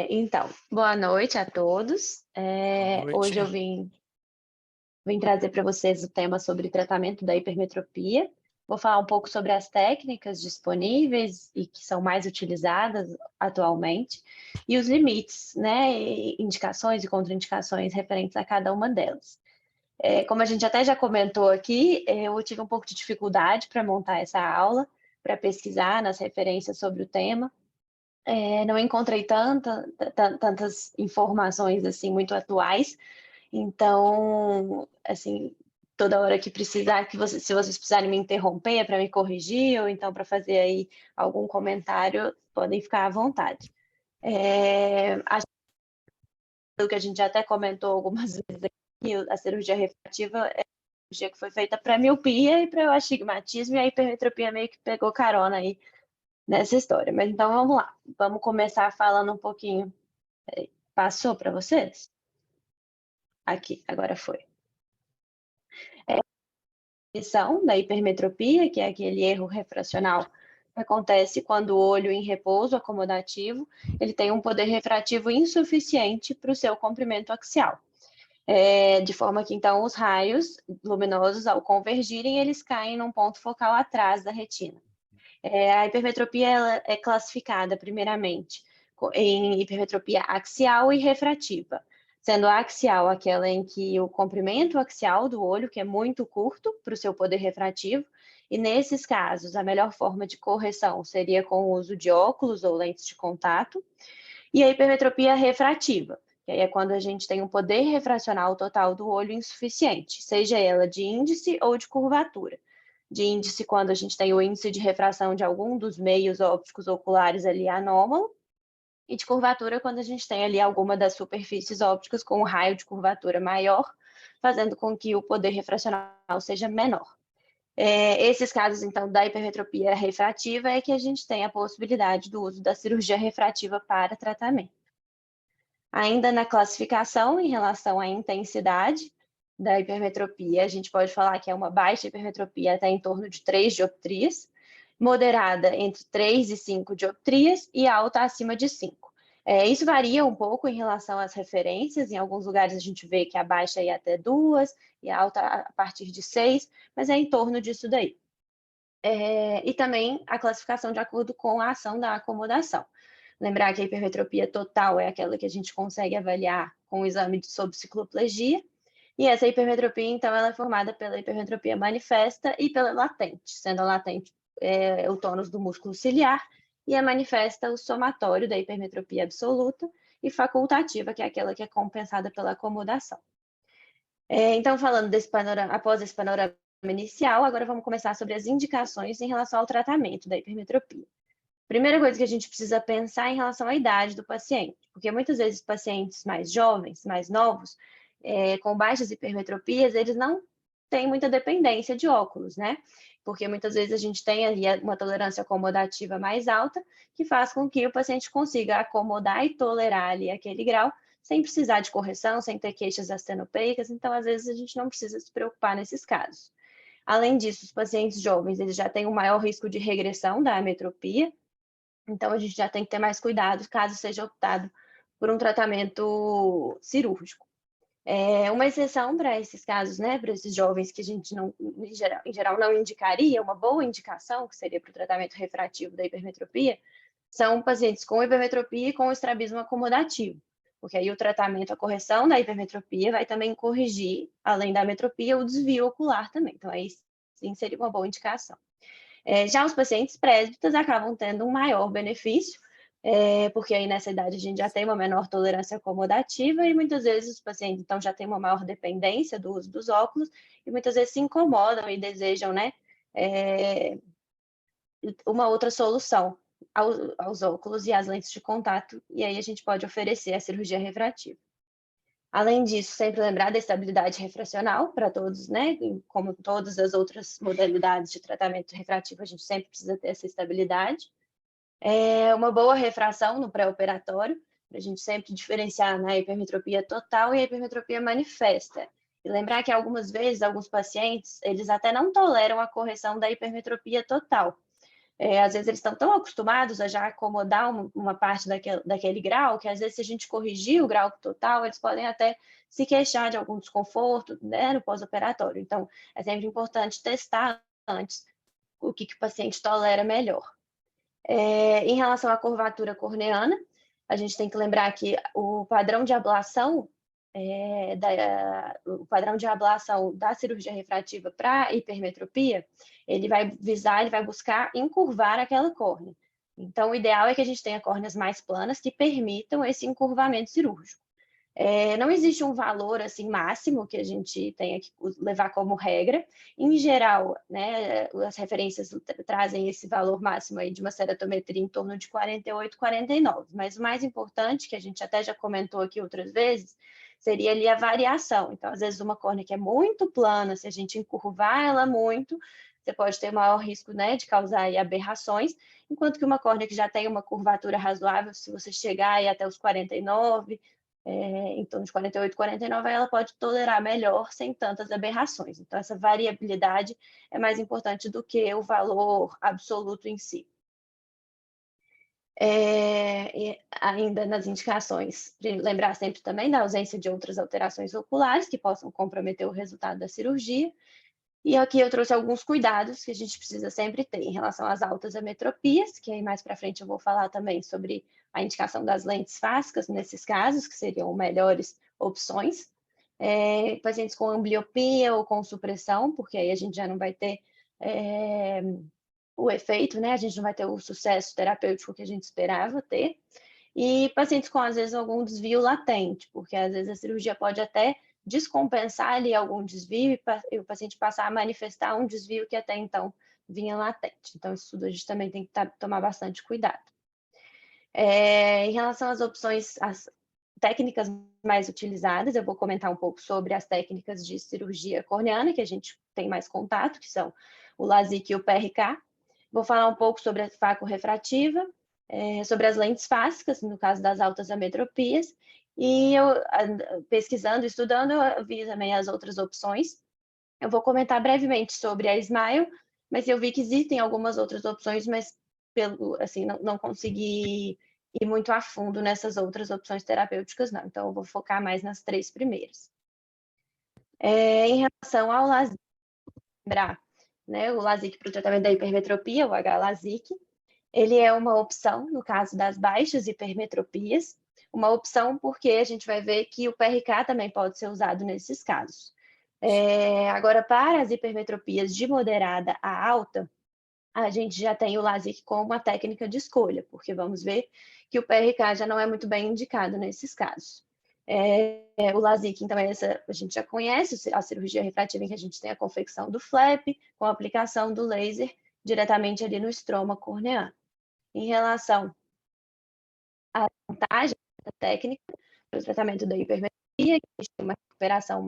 Então, boa noite a todos. Boa Hoje eu noite. vim trazer para vocês o tema sobre tratamento da hipermetropia. Vou falar um pouco sobre as técnicas disponíveis e que são mais utilizadas atualmente e os limites, né, e indicações e contraindicações referentes a cada uma delas. Como a gente até já comentou aqui, eu tive um pouco de dificuldade para montar essa aula, para pesquisar nas referências sobre o tema. Não encontrei tantas informações, assim, muito atuais, então, assim, toda hora que precisar, se vocês precisarem me interromper para me corrigir ou então para fazer aí algum comentário, podem ficar à vontade. Acho que a gente já até comentou algumas vezes aqui, a cirurgia refrativa é a cirurgia que foi feita para miopia e para o astigmatismo, e a hipermetropia meio que pegou carona aí nessa história. Mas então vamos lá, vamos começar falando um pouquinho. Passou para vocês? Aqui, agora foi. Definição da hipermetropia, que é aquele erro refracional que acontece quando o olho em repouso acomodativo, ele tem um poder refrativo insuficiente para o seu comprimento axial. De forma que, então, os raios luminosos, ao convergirem, eles caem num ponto focal atrás da retina. A hipermetropia ela é classificada, primeiramente, em hipermetropia axial e refrativa, sendo a axial aquela em que o comprimento axial do olho, que é muito curto para o seu poder refrativo, e nesses casos a melhor forma de correção seria com o uso de óculos ou lentes de contato, e a hipermetropia refrativa, que aí é quando a gente tem um poder refracional total do olho insuficiente, seja ela de índice ou de curvatura. De índice, quando a gente tem o índice de refração de algum dos meios ópticos oculares ali anômalo, e de curvatura, quando a gente tem ali alguma das superfícies ópticas com um raio de curvatura maior, fazendo com que o poder refracional seja menor. Esses casos, então, da hipermetropia refrativa é que a gente tem a possibilidade do uso da cirurgia refrativa para tratamento. Ainda na classificação, em relação à intensidade da hipermetropia, a gente pode falar que é uma baixa hipermetropia até em torno de 3 dioptrias, moderada entre 3 e 5 dioptrias e alta acima de 5. Isso varia um pouco em relação às referências, em alguns lugares a gente vê que a baixa é até 2 e a alta a partir de 6, mas é em torno disso daí. E também a classificação de acordo com a ação da acomodação. Lembrar que a hipermetropia total é aquela que a gente consegue avaliar com o exame sob cicloplegia, e essa hipermetropia, então, ela é formada pela hipermetropia manifesta e pela latente, sendo a latente o tônus do músculo ciliar e a manifesta o somatório da hipermetropia absoluta e facultativa, que é aquela que é compensada pela acomodação. Então, falando desse panorama, após esse panorama inicial, agora vamos começar sobre as indicações em relação ao tratamento da hipermetropia. Primeira coisa que a gente precisa pensar em relação à idade do paciente, porque muitas vezes pacientes mais jovens, mais novos, com baixas hipermetropias, eles não têm muita dependência de óculos, né? Porque muitas vezes a gente tem ali uma tolerância acomodativa mais alta, que faz com que o paciente consiga acomodar e tolerar ali aquele grau, sem precisar de correção, sem ter queixas astenopeicas, então às vezes a gente não precisa se preocupar nesses casos. Além disso, os pacientes jovens, eles já têm um maior risco de regressão da ametropia, então, a gente já tem que ter mais cuidado caso seja optado por um tratamento cirúrgico. Uma exceção para esses casos, né, para esses jovens que a gente não, em geral não indicaria, uma boa indicação, que seria para o tratamento refrativo da hipermetropia, são pacientes com hipermetropia e com estrabismo acomodativo, porque aí o tratamento, a correção da hipermetropia vai também corrigir, além da ametropia, o desvio ocular também. Então, aí sim seria uma boa indicação. Já os pacientes presbitas acabam tendo um maior benefício, porque aí nessa idade a gente já tem uma menor tolerância acomodativa e muitas vezes os pacientes então já têm uma maior dependência do uso dos óculos e muitas vezes se incomodam e desejam, né, uma outra solução aos óculos e às lentes de contato, e aí a gente pode oferecer a cirurgia refrativa. Além disso, sempre lembrar da estabilidade refracional para todos, né? Como todas as outras modalidades de tratamento refrativo, a gente sempre precisa ter essa estabilidade. Uma boa refração no pré-operatório, para a gente sempre diferenciar na hipermetropia total e a hipermetropia manifesta. E lembrar que algumas vezes, alguns pacientes, eles até não toleram a correção da hipermetropia total. Às vezes eles estão tão acostumados a já acomodar uma parte daquele grau, que às vezes se a gente corrigir o grau total, eles podem até se queixar de algum desconforto, né, no pós-operatório. Então, é sempre importante testar antes o que o paciente tolera melhor. Em relação à curvatura corneana, a gente tem que lembrar que o padrão de ablação o padrão de ablação da cirurgia refrativa para hipermetropia, ele vai buscar encurvar aquela córnea. Então, o ideal é que a gente tenha córneas mais planas que permitam esse encurvamento cirúrgico. Não existe um valor assim máximo que a gente tenha que levar como regra. Em geral, né, as referências trazem esse valor máximo aí de uma ceratometria em torno de 48, 49. Mas o mais importante, que a gente até já comentou aqui outras vezes, seria ali a variação. Então, às vezes, uma córnea que é muito plana, se a gente encurvar ela muito, você pode ter maior risco, né, de causar aí aberrações, enquanto que uma córnea que já tem uma curvatura razoável, se você chegar aí até os 49, em torno de 48, 49, ela pode tolerar melhor sem tantas aberrações. Então, essa variabilidade é mais importante do que o valor absoluto em si. E ainda nas indicações, lembrar sempre também da ausência de outras alterações oculares que possam comprometer o resultado da cirurgia. E aqui eu trouxe alguns cuidados que a gente precisa sempre ter em relação às altas ametropias, que aí mais para frente eu vou falar também sobre a indicação das lentes fásicas nesses casos, que seriam melhores opções. Pacientes com ambliopia ou com supressão, porque aí a gente já não vai ter o efeito, né? A gente não vai ter o sucesso terapêutico que a gente esperava ter. E pacientes com, às vezes, algum desvio latente, porque às vezes a cirurgia pode até descompensar ali algum desvio e o paciente passar a manifestar um desvio que até então vinha latente. Então, isso tudo a gente também tem que tomar bastante cuidado. Em relação às opções, as técnicas mais utilizadas, eu vou comentar um pouco sobre as técnicas de cirurgia corneana, que a gente tem mais contato, que são o LASIK e o PRK. Vou falar um pouco sobre a facorefrativa, sobre as lentes fásicas, no caso das altas ametropias, e eu, pesquisando, estudando, eu vi também as outras opções. Eu vou comentar brevemente sobre a Smile, mas eu vi que existem algumas outras opções, mas assim, não consegui ir muito a fundo nessas outras opções terapêuticas, não. Então, eu vou focar mais nas 3 primeiras. Em relação ao LASIK, né, o LASIK para o tratamento da hipermetropia, o H-LASIK, ele é uma opção no caso das baixas hipermetropias, uma opção porque a gente vai ver que o PRK também pode ser usado nesses casos. Agora, para as hipermetropias de moderada a alta, a gente já tem o LASIK como uma técnica de escolha, porque vamos ver que o PRK já não é muito bem indicado nesses casos. O LASIK, então, a gente já conhece a cirurgia refrativa em que a gente tem a confecção do flap com a aplicação do laser diretamente ali no estroma corneano. Em relação à vantagem da técnica para o tratamento da hipermetropia, que a gente tem uma recuperação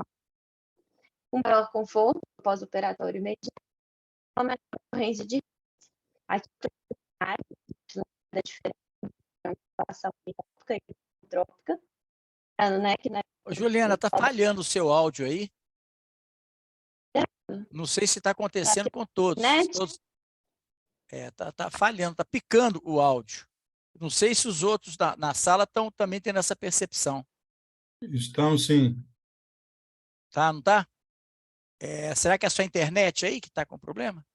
com maior conforto pós-operatório imediato, uma menor ocorrência de aqui da diferença entre a tópica e trópica, né, que, né, Ô, Juliana, está falhando o seu áudio aí? Não sei se está acontecendo com todos. Tá falhando, está picando o áudio. Não sei se os outros na sala estão também tendo essa percepção. Estão, sim. Tá, não tá? Será que é a sua internet aí que está com problema?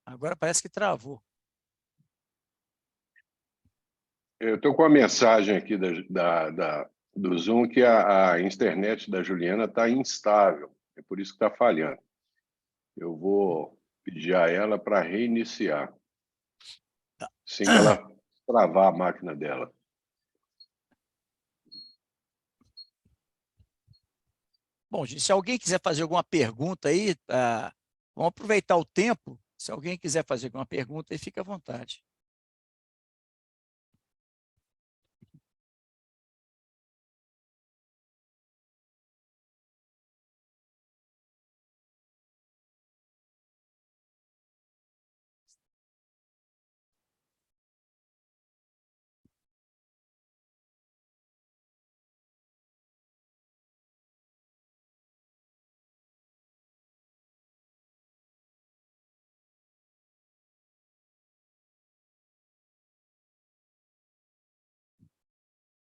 Agora parece que travou. Eu estou com a mensagem aqui do Zoom que a internet da Juliana está instável, é por isso que está falhando. Eu vou pedir a ela para reiniciar, assim que ela travar a máquina dela. Bom, gente, se alguém quiser fazer alguma pergunta aí, vamos aproveitar o tempo. Se alguém quiser fazer alguma pergunta, aí fica à vontade.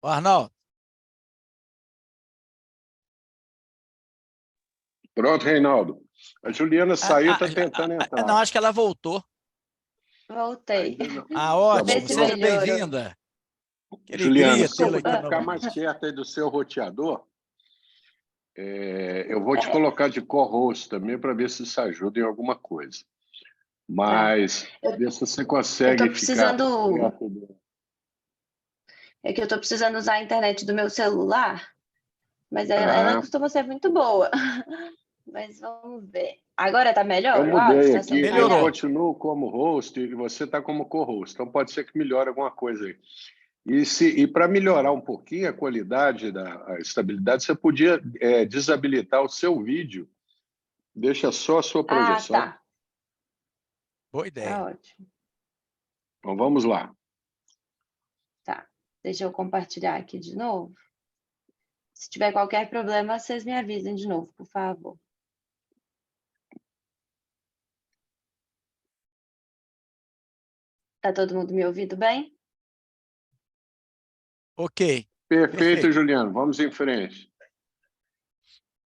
Arnaldo. Pronto, Reinaldo. A Juliana saiu, está tentando entrar. Não, acho que ela voltou. Voltei. Ótimo. Seja bem-vinda. Juliana, se você ficar mais perto aí do seu roteador, eu vou te colocar de co-host também para ver se isso ajuda em alguma coisa. Mas ver se você consegue ficar perto do... É que eu estou precisando usar a internet do meu celular, mas ela costuma ser muito boa. Mas vamos ver. Agora está melhor? Eu mudei aqui, melhorou. eu continuo como host e você está como co-host. Então pode ser que melhore alguma coisa aí. E para melhorar um pouquinho a qualidade, a estabilidade, você podia desabilitar o seu vídeo. Deixa só a sua projeção. Tá. Boa ideia. Tá ótimo. Então vamos lá. Tá. Deixa eu compartilhar aqui de novo. Se tiver qualquer problema, vocês me avisem de novo, por favor. Tá todo mundo me ouvindo bem? Ok. Perfeito, Juliano. Vamos em frente.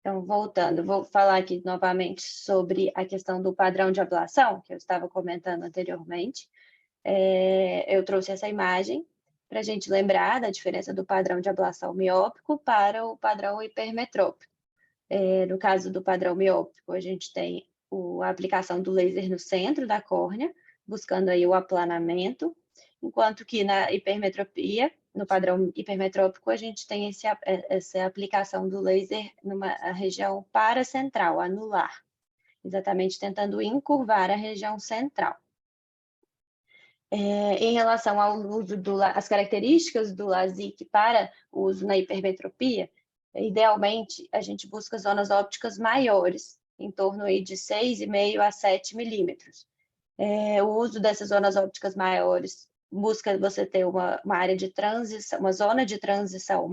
Então, voltando, vou falar aqui novamente sobre a questão do padrão de ablação, que eu estava comentando anteriormente. Eu trouxe essa imagem para a gente lembrar da diferença do padrão de ablação miópico para o padrão hipermetrópico. No caso do padrão miópico, a gente tem a aplicação do laser no centro da córnea, buscando aí o aplanamento, enquanto que na hipermetropia, no padrão hipermetrópico, a gente tem essa aplicação do laser numa região paracentral, anular, exatamente tentando encurvar a região central. Em relação ao uso às características do LASIK para o uso na hipermetropia, idealmente a gente busca zonas ópticas maiores, em torno aí de 6,5 a 7 milímetros. O uso dessas zonas ópticas maiores busca você ter uma área de transição, uma zona de transição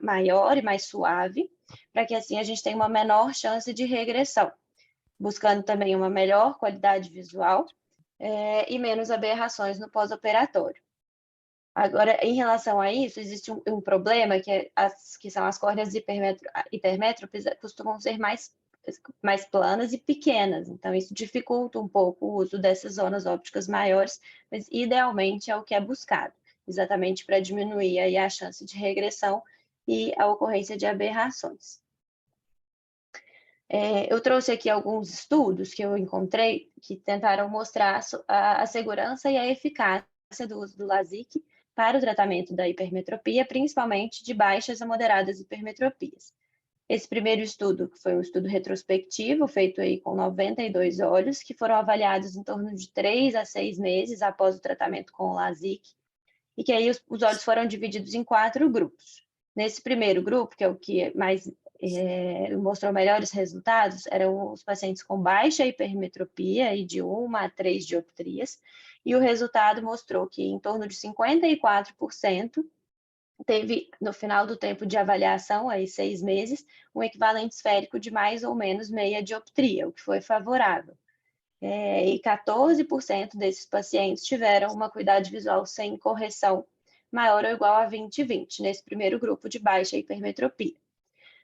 maior e mais suave, para que assim a gente tenha uma menor chance de regressão, buscando também uma melhor qualidade visual e menos aberrações no pós-operatório. Agora, em relação a isso, existe um problema, que são as córneas hipermétropes costumam ser mais planas e pequenas, então isso dificulta um pouco o uso dessas zonas ópticas maiores, mas idealmente é o que é buscado, exatamente para diminuir aí a chance de regressão e a ocorrência de aberrações. Eu trouxe aqui alguns estudos que eu encontrei que tentaram mostrar a segurança e a eficácia do uso do LASIK para o tratamento da hipermetropia, principalmente de baixas a moderadas hipermetropias. Esse primeiro estudo, que foi um estudo retrospectivo, feito aí com 92 olhos, que foram avaliados em torno de 3 a 6 meses após o tratamento com o LASIK, e que aí os olhos foram divididos em 4 grupos. Nesse primeiro grupo, que é o que mais mostrou melhores resultados, eram os pacientes com baixa hipermetropia e de 1 a 3 dioptrias, e o resultado mostrou que em torno de 54% teve, no final do tempo de avaliação, aí 6 meses, um equivalente esférico de mais ou menos meia dioptria, o que foi favorável. E 14% desses pacientes tiveram uma acuidade visual sem correção maior ou igual a 20/20, nesse primeiro grupo de baixa hipermetropia.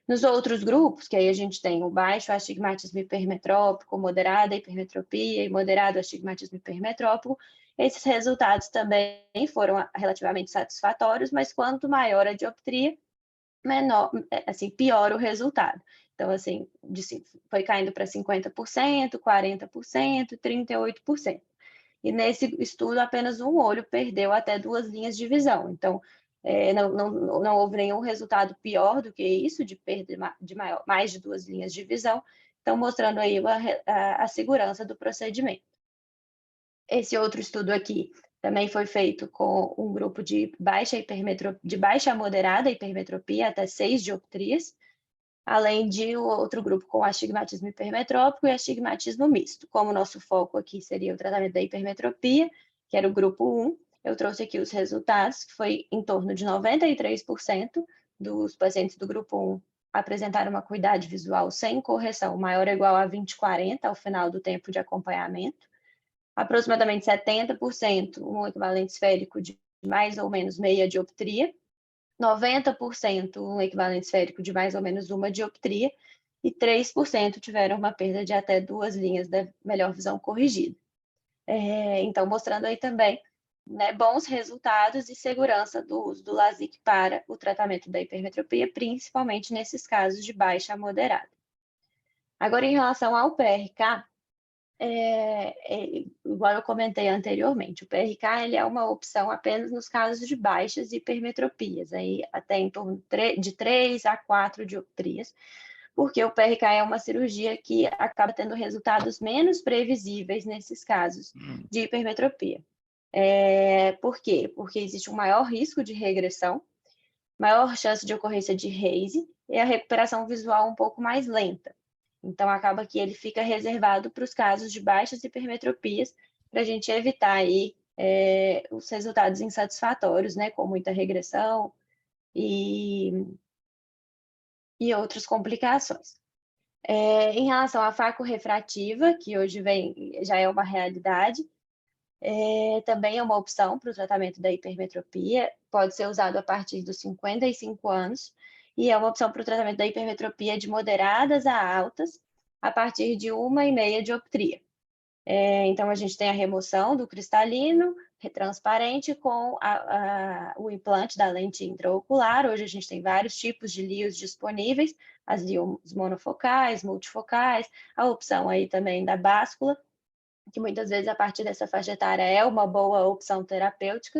Nos outros grupos, que aí a gente tem o baixo astigmatismo hipermetrópico, moderada hipermetropia e moderado astigmatismo hipermetrópico, esses resultados também foram relativamente satisfatórios, mas quanto maior a dioptria, menor, assim, pior o resultado. Então, assim, foi caindo para 50%, 40%, 38%. E nesse estudo, apenas um olho perdeu até 2 linhas de visão. Então, não houve nenhum resultado pior do que isso, de perda de mais de 2 linhas de visão, então mostrando aí a segurança do procedimento. Esse outro estudo aqui também foi feito com um grupo de baixa a moderada hipermetropia, até 6 dioptrias, além de outro grupo com astigmatismo hipermetrópico e astigmatismo misto. Como o nosso foco aqui seria o tratamento da hipermetropia, que era o grupo 1, eu trouxe aqui os resultados, que foi em torno de 93% dos pacientes do grupo 1 apresentaram uma acuidade visual sem correção maior ou igual a 20/40 ao final do tempo de acompanhamento. Aproximadamente 70%, um equivalente esférico de mais ou menos meia dioptria, 90% um equivalente esférico de mais ou menos uma dioptria, e 3% tiveram uma perda de até 2 linhas da melhor visão corrigida. Então, mostrando aí também, né, bons resultados e segurança do uso do LASIK para o tratamento da hipermetropia, principalmente nesses casos de baixa a moderada. Agora, em relação ao PRK, igual eu comentei anteriormente, o PRK ele é uma opção apenas nos casos de baixas hipermetropias, aí até em torno de 3 a 4 dioptrias, porque o PRK é uma cirurgia que acaba tendo resultados menos previsíveis nesses casos de hipermetropia. Por quê? Porque existe um maior risco de regressão, maior chance de ocorrência de haze e a recuperação visual um pouco mais lenta. Então, acaba que ele fica reservado para os casos de baixas hipermetropias, para a gente evitar aí, os resultados insatisfatórios, né, com muita regressão e outras complicações. Em relação à facorefrativa, que hoje já é uma realidade, também é uma opção para o tratamento da hipermetropia, pode ser usado a partir dos 55 anos, e é uma opção para o tratamento da hipermetropia de moderadas a altas, a partir de 1,5 dioptria. Então, a gente tem a remoção do cristalino transparente com o implante da lente intraocular. Hoje a gente tem vários tipos de LIOS disponíveis, as LIOS monofocais, multifocais, a opção aí também da báscula, que muitas vezes a partir dessa faixa etária é uma boa opção terapêutica,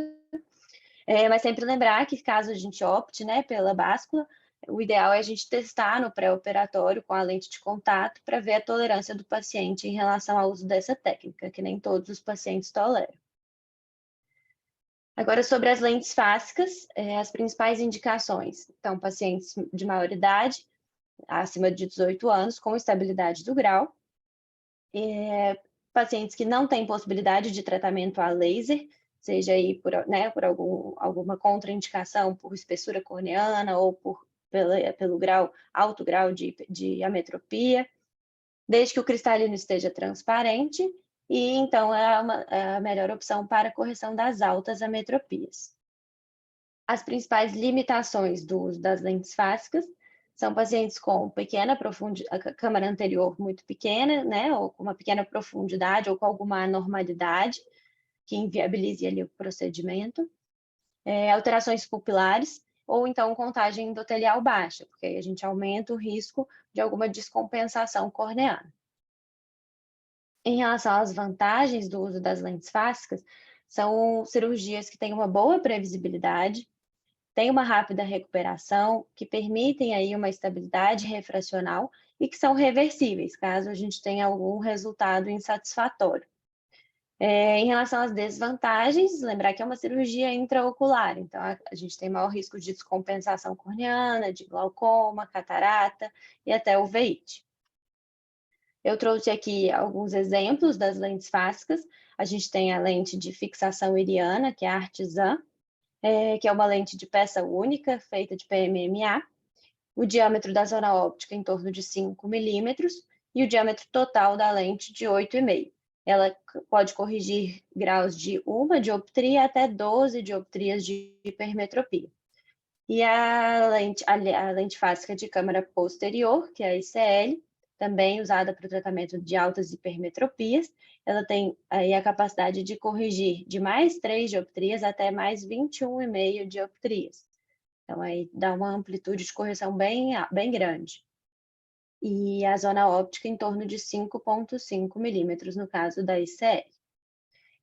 mas sempre lembrar que caso a gente opte, né, pela báscula, o ideal é a gente testar no pré-operatório com a lente de contato para ver a tolerância do paciente em relação ao uso dessa técnica, que nem todos os pacientes toleram. Agora, sobre as lentes fásicas, as principais indicações. Então, pacientes de maior idade, acima de 18 anos, com estabilidade do grau, pacientes que não têm possibilidade de tratamento a laser, seja aí por alguma contraindicação por espessura corneana ou pelo alto grau de ametropia, desde que o cristalino esteja transparente, e então é a melhor opção para a correção das altas ametropias. As principais limitações do uso das lentes fásicas são pacientes com pequena profundidade, a câmara anterior muito pequena, né, ou com uma pequena profundidade, ou com alguma anormalidade que inviabilize ali o procedimento, alterações pupilares, ou então contagem endotelial baixa, porque aí a gente aumenta o risco de alguma descompensação corneana. Em relação às vantagens do uso das lentes fásicas, são cirurgias que têm uma boa previsibilidade, têm uma rápida recuperação, que permitem aí uma estabilidade refracional e que são reversíveis, caso a gente tenha algum resultado insatisfatório. Em relação às desvantagens, lembrar que é uma cirurgia intraocular, então a gente tem maior risco de descompensação corneana, de glaucoma, catarata e até uveíte. Eu trouxe aqui alguns exemplos das lentes fásicas. A gente tem a lente de fixação iriana, que é a Artisan, que é uma lente de peça única, feita de PMMA. O diâmetro da zona óptica em torno de 5 milímetros e o diâmetro total da lente de 8,5. Ela pode corrigir graus de 1 dioptria até 12 dioptrias de hipermetropia. E a lente fásica de câmara posterior, que é a ICL, também usada para o tratamento de altas hipermetropias, ela tem aí a capacidade de corrigir de mais 3 dioptrias até mais 21,5 dioptrias. Então, aí dá uma amplitude de correção bem grande. E a zona óptica em torno de 5,5 milímetros, no caso da ICL.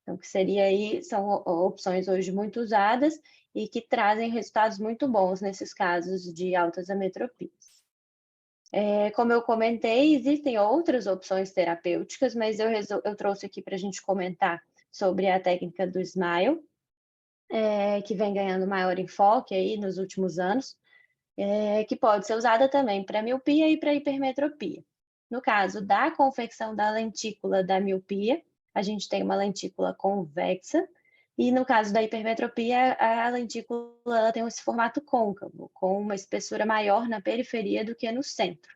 Então, que seria aí, são opções hoje muito usadas e que trazem resultados muito bons nesses casos de altas ametropias. Como eu comentei, existem outras opções terapêuticas, mas eu trouxe aqui para a gente comentar sobre a técnica do SMILE, que vem ganhando maior enfoque aí nos últimos anos, que pode ser usada também para miopia e para hipermetropia. No caso da confecção da lentícula da miopia, a gente tem uma lentícula convexa, e no caso da hipermetropia, a lentícula tem esse formato côncavo, com uma espessura maior na periferia do que no centro.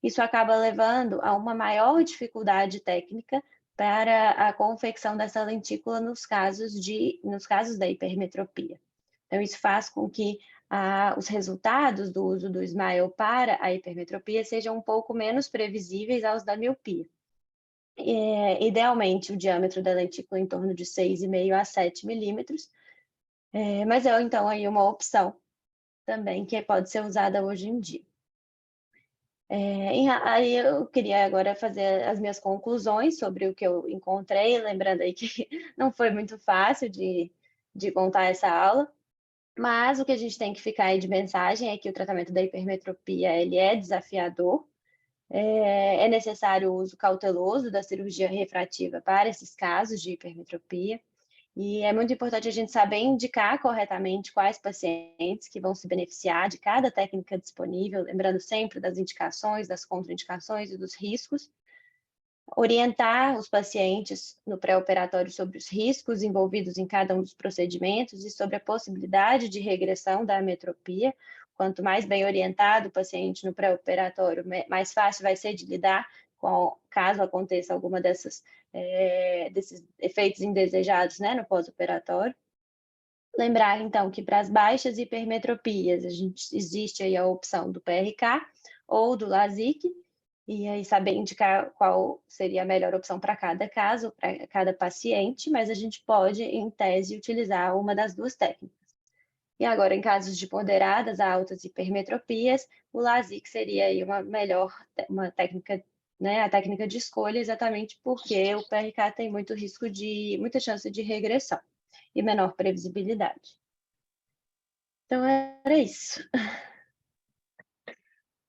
Isso acaba levando a uma maior dificuldade técnica para a confecção dessa lentícula nos casos da hipermetropia. Então, isso faz com que os resultados do uso do SMILE para a hipermetropia sejam um pouco menos previsíveis aos da miopia. Idealmente, o diâmetro da lentícula em torno de 6,5 a 7 milímetros, mas é então aí uma opção também que pode ser usada hoje em dia. Aí eu queria agora fazer as minhas conclusões sobre o que eu encontrei, lembrando aí que não foi muito fácil de contar essa aula, mas o que a gente tem que ficar aí de mensagem é que o tratamento da hipermetropia ele é desafiador, é necessário o uso cauteloso da cirurgia refrativa para esses casos de hipermetropia, e é muito importante a gente saber indicar corretamente quais pacientes que vão se beneficiar de cada técnica disponível, lembrando sempre das indicações, das contraindicações e dos riscos. Orientar os pacientes no pré-operatório sobre os riscos envolvidos em cada um dos procedimentos e sobre a possibilidade de regressão da ametropia. Quanto mais bem orientado o paciente no pré-operatório, mais fácil vai ser de lidar caso aconteça alguma desses efeitos indesejados, né, no pós-operatório. Lembrar, então, que para as baixas hipermetropias, existe aí a opção do PRK ou do LASIK, e aí saber indicar qual seria a melhor opção para cada caso, para cada paciente, mas a gente pode, em tese, utilizar uma das duas técnicas. E agora, em casos de moderadas a altas hipermetropias, o LASIK seria aí uma técnica, né, a técnica de escolha, exatamente porque o PRK tem muita chance de regressão e menor previsibilidade. Então, era isso.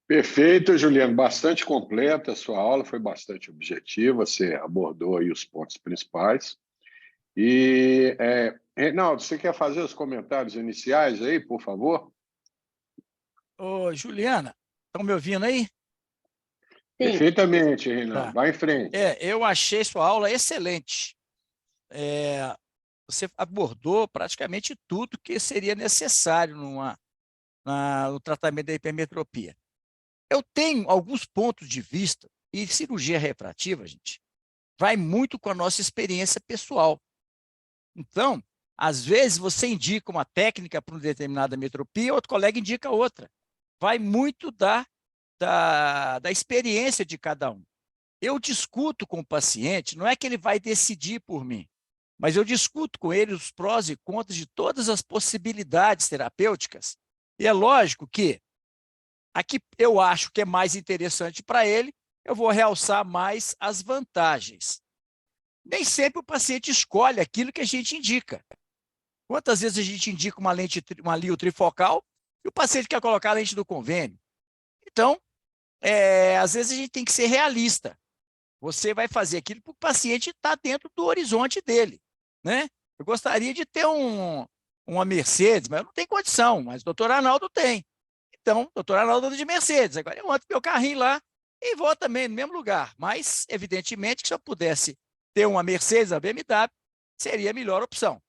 Perfeito, Juliano. Bastante completa a sua aula, foi bastante objetiva, você abordou aí os pontos principais. E, Reinaldo, você quer fazer os comentários iniciais aí, por favor? Ô, Juliana, estão me ouvindo aí? Sim. Perfeitamente, Reinaldo. Tá. Vai em frente. Eu achei sua aula excelente. Você abordou praticamente tudo que seria necessário no tratamento da hipermetropia. Eu tenho alguns pontos de vista, e cirurgia refrativa, gente, vai muito com a nossa experiência pessoal. Então, às vezes, você indica uma técnica para uma determinada metropia, outro colega indica outra. Vai muito da experiência de cada um. Eu discuto com o paciente, não é que ele vai decidir por mim, mas eu discuto com ele os prós e contras de todas as possibilidades terapêuticas. E é lógico que aqui eu acho que é mais interessante para ele, eu vou realçar mais as vantagens. Nem sempre o paciente escolhe aquilo que a gente indica. Quantas vezes a gente indica uma lio trifocal e o paciente quer colocar a lente do convênio? Então, às vezes a gente tem que ser realista. Você vai fazer aquilo porque o paciente está dentro do horizonte dele, né? Eu gostaria de ter uma Mercedes, mas eu não tenho condição, mas o doutor Arnaldo tem. Então, o doutor Arnaldo anda de Mercedes. Agora eu ando com meu carrinho lá e vou também no mesmo lugar. Mas, evidentemente, que se eu pudesse ter uma Mercedes, a BMW, seria a melhor opção.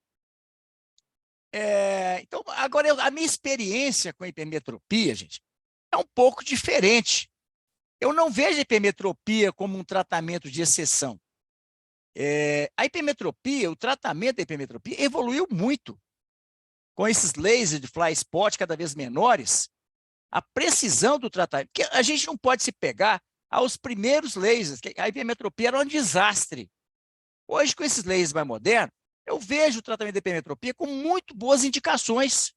Então, agora, a minha experiência com a hipermetropia, gente, é um pouco diferente. Eu não vejo a hipermetropia como um tratamento de exceção. A hipermetropia, o tratamento da hipermetropia evoluiu muito. Com esses lasers de fly spot cada vez menores, a precisão do tratamento, porque a gente não pode se pegar aos primeiros lasers, que a hipermetropia era um desastre. Hoje, com esses lasers mais modernos, eu vejo o tratamento da hipermetropia com muito boas indicações.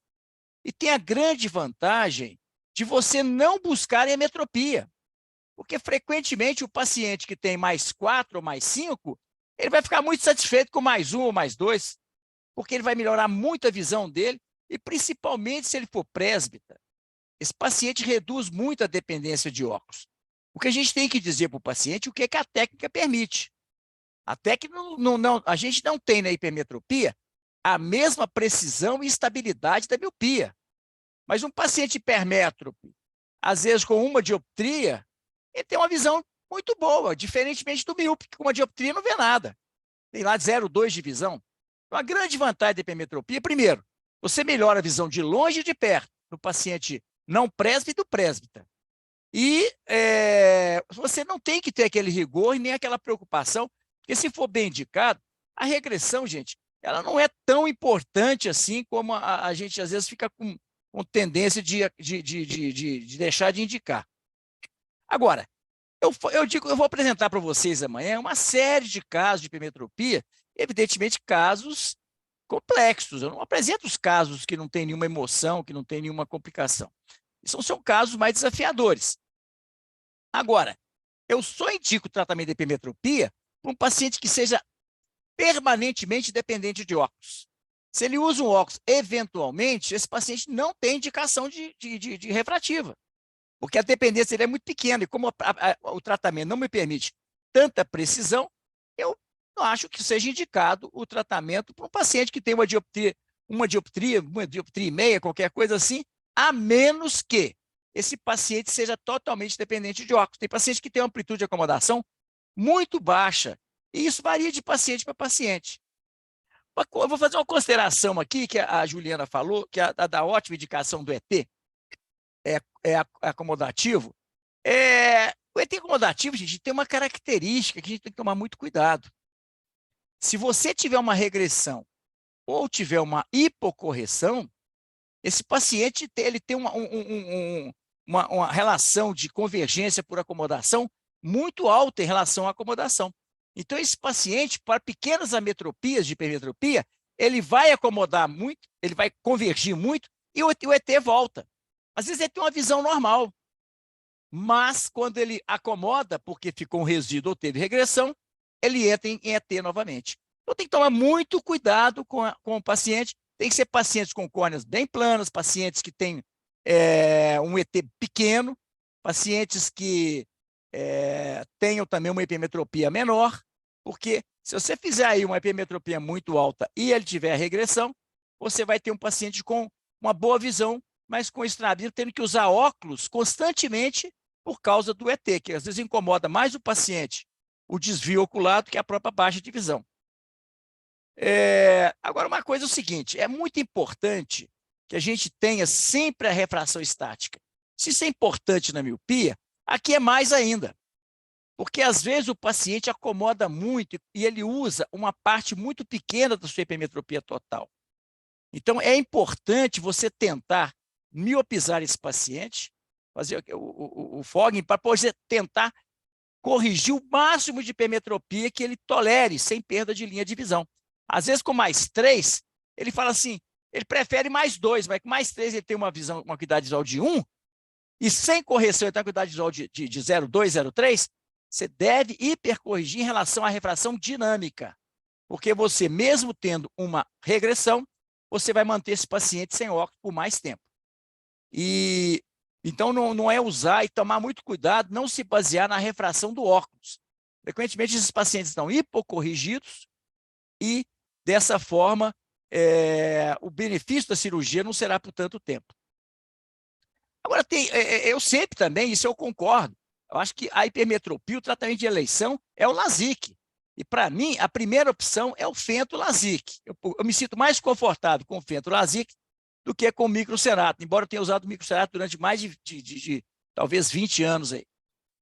E tem a grande vantagem de você não buscar a hipermetropia. Porque, frequentemente, o paciente que tem mais 4 ou mais 5, ele vai ficar muito satisfeito com mais 1 ou mais 2, porque ele vai melhorar muito a visão dele, e principalmente se ele for presbítero. Esse paciente reduz muito a dependência de óculos. O que a gente tem que dizer para o paciente, o que a técnica permite. A técnica a gente não tem na hipermetropia a mesma precisão e estabilidade da miopia. Mas um paciente hipermétrope, às vezes com uma dioptria, ele tem uma visão muito boa, diferentemente do míope, que com uma dioptria não vê nada. Tem lá 0,2 de visão. Então, a grande vantagem da hipermetropia, primeiro, você melhora a visão de longe e de perto, do paciente não presbítero e do presbítero. E você não tem que ter aquele rigor e nem aquela preocupação, porque se for bem indicado, a regressão, gente, ela não é tão importante assim como a gente às vezes fica com com tendência de deixar de indicar. Agora, eu vou apresentar para vocês amanhã uma série de casos de hipermetropia, evidentemente casos complexos. Eu não apresento os casos que não tem nenhuma emoção, que não tem nenhuma complicação. São casos mais desafiadores. Agora, eu só indico o tratamento de hipermetropia para um paciente que seja permanentemente dependente de óculos. Se ele usa um óculos, eventualmente, esse paciente não tem indicação de refrativa, porque a dependência dele é muito pequena, e como o tratamento não me permite tanta precisão, eu não acho que seja indicado o tratamento para um paciente que tem uma dioptria e meia, qualquer coisa assim, a menos que esse paciente seja totalmente dependente de óculos. Tem paciente que tem uma amplitude de acomodação muito baixa, e isso varia de paciente para paciente. Eu vou fazer uma consideração aqui, que a Juliana falou, que é a da ótima indicação do ET, acomodativo. O ET acomodativo, gente, tem uma característica que a gente tem que tomar muito cuidado. Se você tiver uma regressão ou tiver uma hipocorreção, esse paciente ele tem uma relação de convergência por acomodação muito alta em relação à acomodação. Então, esse paciente, para pequenas ametropias de hipermetropia, ele vai acomodar muito, ele vai convergir muito, e o ET volta. Às vezes ele tem uma visão normal, mas quando ele acomoda, porque ficou um resíduo ou teve regressão, ele entra em ET novamente. Então, tem que tomar muito cuidado com o paciente. Tem que ser pacientes com córneas bem planas, pacientes que têm um ET pequeno, pacientes que tenham também uma hipermetropia menor, porque se você fizer aí uma hipermetropia muito alta e ele tiver regressão, você vai ter um paciente com uma boa visão, mas com estrabismo, tendo que usar óculos constantemente por causa do ET, que às vezes incomoda mais o paciente, o desvio ocular, do que a própria baixa de visão. Agora, uma coisa é o seguinte, é muito importante que a gente tenha sempre a refração estática. Se isso é importante na miopia, aqui é mais ainda, porque às vezes o paciente acomoda muito e ele usa uma parte muito pequena da sua hipermetropia total. Então, é importante você tentar miopizar esse paciente, fazer o fogging, para poder tentar corrigir o máximo de hipermetropia que ele tolere, sem perda de linha de visão. Às vezes, com mais 3, ele fala assim, ele prefere mais 2, mas com mais 3 ele tem uma acuidade visual de 1, e sem correção ele tem uma acuidade visual de 0,2, 0,3, você deve hipercorrigir em relação à refração dinâmica, porque você, mesmo tendo uma regressão, você vai manter esse paciente sem óculos por mais tempo. Então, não é usar e tomar muito cuidado, não se basear na refração do óculos. Frequentemente, esses pacientes estão hipocorrigidos e, dessa forma, o benefício da cirurgia não será por tanto tempo. Agora, eu sempre também, isso eu concordo, eu acho que a hipermetropia, o tratamento de eleição, é o LASIK. E, para mim, a primeira opção é o fento-LASIK. Eu me sinto mais confortável com o fento-LASIK do que com o microcerato, embora eu tenha usado o microcerato durante mais de talvez 20 anos aí.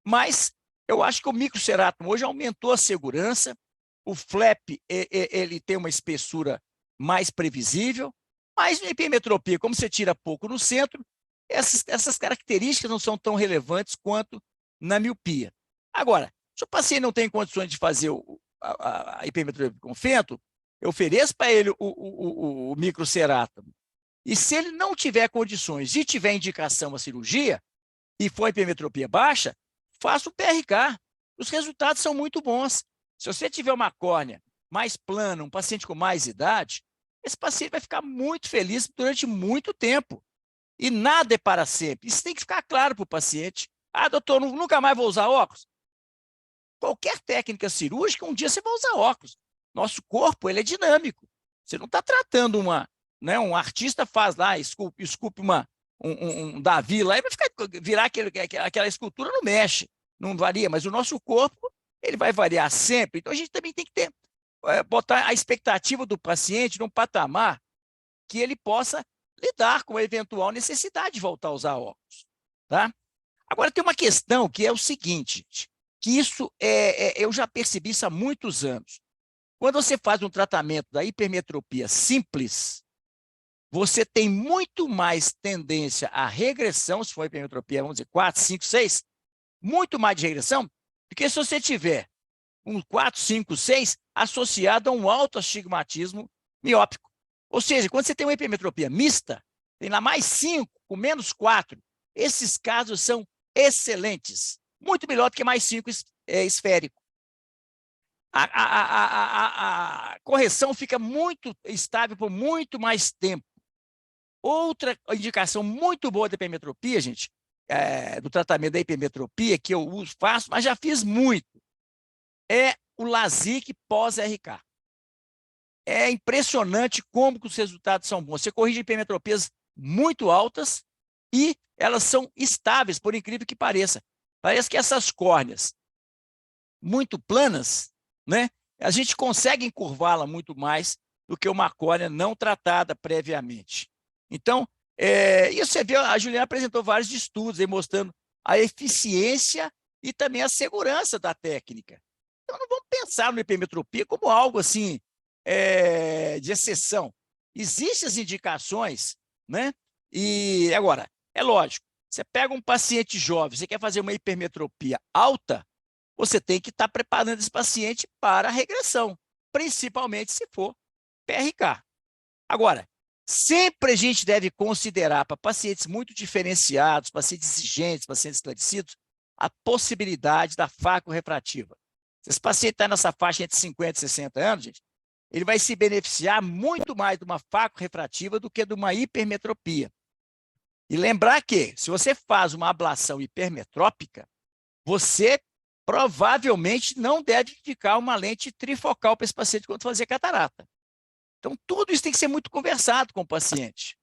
Mas eu acho que o microcerato hoje aumentou a segurança, o flap ele tem uma espessura mais previsível, mas na hipermetropia, como você tira pouco no centro, essas características não são tão relevantes quanto na miopia. Agora, se o paciente não tem condições de fazer a hipermetropia com fento, eu ofereço para ele o microcerato. E se ele não tiver condições e tiver indicação a cirurgia, e for hipermetropia baixa, faça o PRK. Os resultados são muito bons. Se você tiver uma córnea mais plana, um paciente com mais idade, esse paciente vai ficar muito feliz durante muito tempo. E nada é para sempre. Isso tem que ficar claro para o paciente. Ah, doutor, nunca mais vou usar óculos? Qualquer técnica cirúrgica, um dia você vai usar óculos. Nosso corpo ele é dinâmico. Você não está tratando um artista faz lá, esculpe um Davi lá, e vai virar aquela escultura, não mexe, não varia, mas o nosso corpo ele vai variar sempre. Então, a gente também tem que botar a expectativa do paciente num patamar que ele possa lidar com a eventual necessidade de voltar a usar óculos. Tá? Agora, tem uma questão que é o seguinte, que isso eu já percebi isso há muitos anos. Quando você faz um tratamento da hipermetropia simples, você tem muito mais tendência à regressão, se for hipermetropia, vamos dizer, 4, 5, 6, muito mais de regressão, do que se você tiver um 4, 5, 6 associado a um alto astigmatismo miópico. Ou seja, quando você tem uma hipermetropia mista, tem lá mais 5, com menos 4, esses casos são excelentes. Muito melhor do que mais 5 esférico. A correção fica muito estável por muito mais tempo. Outra indicação muito boa da hipermetropia, gente, do tratamento da hipermetropia, que eu faço, mas já fiz muito, é o LASIK pós-RK. É impressionante como que os resultados são bons. Você corrige hipermetropias muito altas e elas são estáveis, por incrível que pareça. Parece que essas córneas muito planas, né, a gente consegue encurvá-la muito mais do que uma córnea não tratada previamente. Então, e você vê, a Juliana apresentou vários estudos aí mostrando a eficiência e também a segurança da técnica. Então, não vamos pensar no hipermetropia como algo assim de exceção. Existem as indicações, né? E agora, é lógico, você pega um paciente jovem, você quer fazer uma hipermetropia alta, você tem que estar preparando esse paciente para a regressão, principalmente se for PRK. Agora, sempre a gente deve considerar para pacientes muito diferenciados, pacientes exigentes, pacientes esclarecidos, a possibilidade da facorrefrativa. Se esse paciente está nessa faixa entre 50 e 60 anos, gente, ele vai se beneficiar muito mais de uma facorrefrativa do que de uma hipermetropia. E lembrar que, se você faz uma ablação hipermetrópica, você provavelmente não deve indicar uma lente trifocal para esse paciente quando fazer catarata. Então, tudo isso tem que ser muito conversado com o paciente.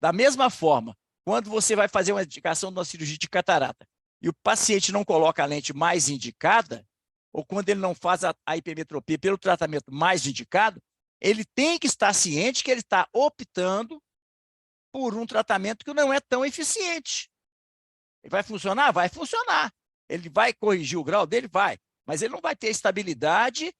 Da mesma forma, quando você vai fazer uma indicação de uma cirurgia de catarata e o paciente não coloca a lente mais indicada, ou quando ele não faz a hipermetropia pelo tratamento mais indicado, ele tem que estar ciente que ele está optando por um tratamento que não é tão eficiente. Ele vai funcionar? Vai funcionar. Ele vai corrigir o grau dele? Vai. Mas ele não vai ter estabilidade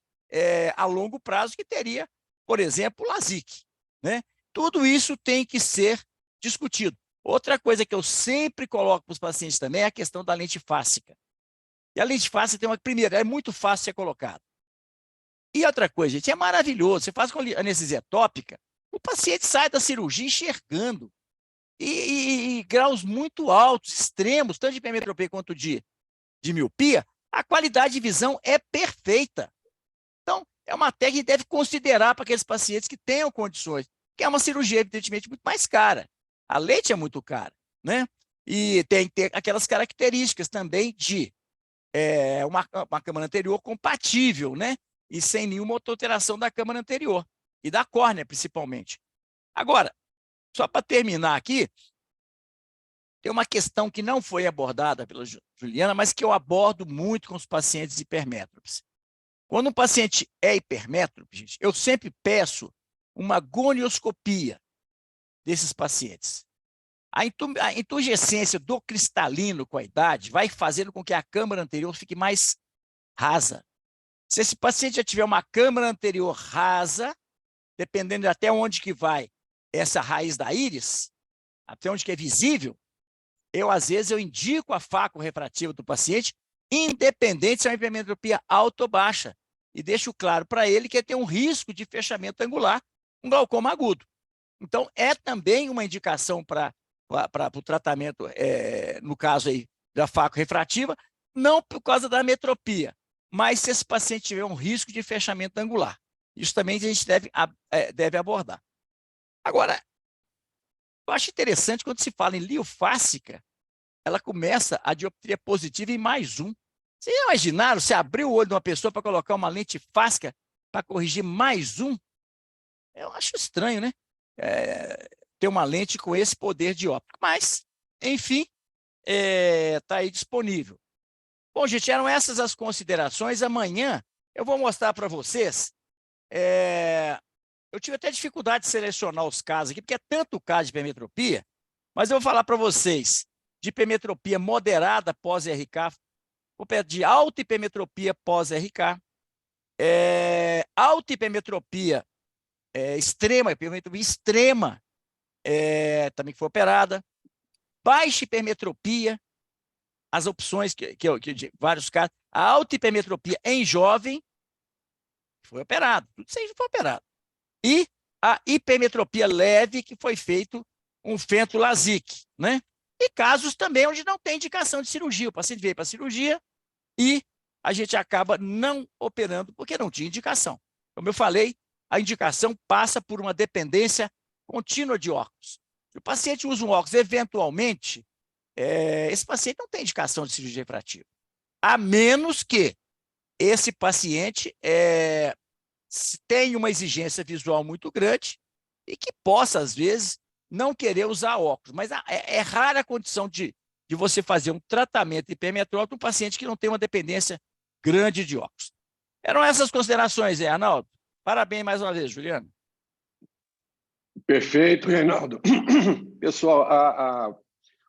a longo prazo que teria, por exemplo, o LASIK, né? Tudo isso tem que ser discutido. Outra coisa que eu sempre coloco para os pacientes também é a questão da lente fásica. E a lente fásica tem uma primeira, é muito fácil ser colocada. E outra coisa, gente, é maravilhoso. Você faz com anestesia tópica, o paciente sai da cirurgia enxergando. E graus muito altos, extremos, tanto de hipermetropia quanto de miopia, a qualidade de visão é perfeita. Então, é uma técnica que deve considerar para aqueles pacientes que tenham condições, que é uma cirurgia, evidentemente, muito mais cara. A lente é muito cara, né? E tem que ter aquelas características também de uma câmara anterior compatível, né? E sem nenhuma alteração da câmara anterior, e da córnea, principalmente. Agora, só para terminar aqui, tem uma questão que não foi abordada pela Juliana, mas que eu abordo muito com os pacientes hipermétropes. Quando um paciente é hipermétrope, gente, eu sempre peço uma gonioscopia desses pacientes. A inturgescência do cristalino com a idade vai fazendo com que a câmara anterior fique mais rasa. Se esse paciente já tiver uma câmara anterior rasa, dependendo de até onde que vai essa raiz da íris, até onde que é visível, às vezes, eu indico a facorrefrativa do paciente, independente se é uma hipermetropia alta ou baixa, e deixo claro para ele que ele tem um risco de fechamento angular, um glaucoma agudo. Então, é também uma indicação para o tratamento, no caso aí, da facorrefrativa, não por causa da metropia, mas se esse paciente tiver um risco de fechamento angular. Isso também a gente deve abordar. Agora, eu acho interessante quando se fala em liofásica, ela começa a dioptria positiva em +1. Vocês já imaginaram você abrir o olho de uma pessoa para colocar uma lente fásica para corrigir +1? Eu acho estranho, né? Ter uma lente com esse poder dióptrico. Mas, enfim, está aí disponível. Bom, gente, eram essas as considerações. Amanhã eu vou mostrar para vocês. Eu tive até dificuldade de selecionar os casos aqui, porque é tanto caso de hipermetropia, mas eu vou falar para vocês de hipermetropia moderada pós-RK, de alta hipermetropia pós-RK, alta hipermetropia extrema, hipermetropia extrema, também que foi operada. Baixa hipermetropia, as opções que de vários casos. A alta hipermetropia em jovem foi operado, tudo isso aí foi operado. E a hipermetropia leve, que foi feito um fento-LASIK, né? E casos também onde não tem indicação de cirurgia. O paciente veio para a cirurgia e a gente acaba não operando porque não tinha indicação. Como eu falei, a indicação passa por uma dependência contínua de óculos. Se o paciente usa um óculos, eventualmente, esse paciente não tem indicação de cirurgia refrativa, a menos que esse paciente tenha uma exigência visual muito grande e que possa, às vezes, não querer usar óculos. Mas é rara a condição de você fazer um tratamento hipermetrópico para um paciente que não tem uma dependência grande de óculos. Eram essas considerações, Arnaldo. Parabéns mais uma vez, Juliano. Perfeito, Reinaldo. Pessoal, a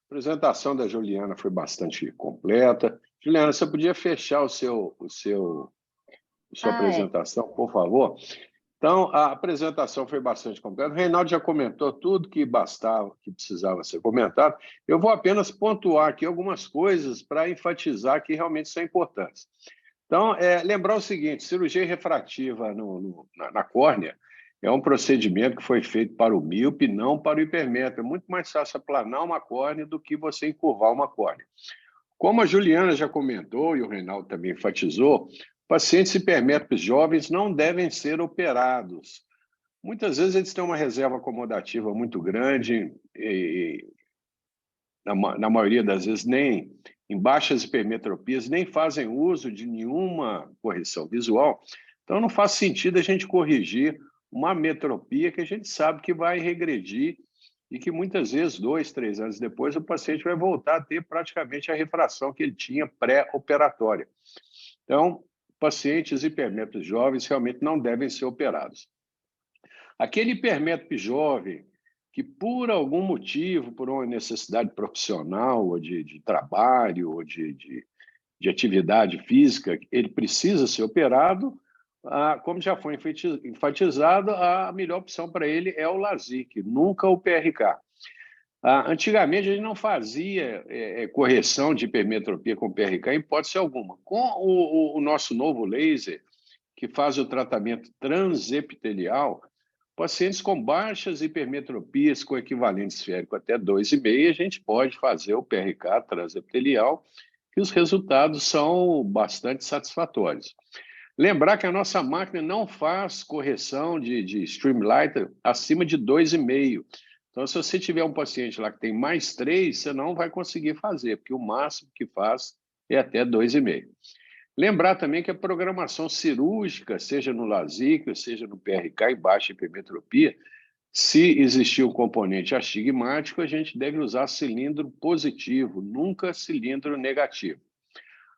apresentação da Juliana foi bastante completa. Juliana, você podia fechar a sua apresentação, por favor? Então, a apresentação foi bastante completa. O Reinaldo já comentou tudo que bastava, que precisava ser comentado. Eu vou apenas pontuar aqui algumas coisas para enfatizar que realmente são importantes. Então, lembrar o seguinte, cirurgia refrativa na córnea é um procedimento que foi feito para o míope, não para o hipermétrope. É muito mais fácil aplanar uma córnea do que você encurvar uma córnea. Como a Juliana já comentou, e o Reinaldo também enfatizou, pacientes hipermétropes jovens não devem ser operados. Muitas vezes eles têm uma reserva acomodativa muito grande, e na maioria das vezes nem em baixas hipermetropias, nem fazem uso de nenhuma correção visual. Então, não faz sentido a gente corrigir uma metropia que a gente sabe que vai regredir e que muitas vezes, 2, 3 anos depois, o paciente vai voltar a ter praticamente a refração que ele tinha pré-operatória. Então, pacientes hipermétropes jovens realmente não devem ser operados. Aquele hipermétrope jovem que, por algum motivo, por uma necessidade profissional, ou de trabalho, ou de atividade física, ele precisa ser operado, como já foi enfatizado, a melhor opção para ele é o LASIK, nunca o PRK. Antigamente, a gente não fazia correção de hipermetropia com PRK em hipótese alguma. Com o nosso novo laser, que faz o tratamento transepitelial, pacientes com baixas hipermetropias com equivalente esférico até 2,5, a gente pode fazer o PRK transepitelial, que os resultados são bastante satisfatórios. Lembrar que a nossa máquina não faz correção de streamlight acima de 2,5. Então, se você tiver um paciente lá que tem mais 3, você não vai conseguir fazer, porque o máximo que faz é até 2,5. Lembrar também que a programação cirúrgica, seja no LASIK, seja no PRK em baixa hipermetropia, se existir um componente astigmático, a gente deve usar cilindro positivo, nunca cilindro negativo.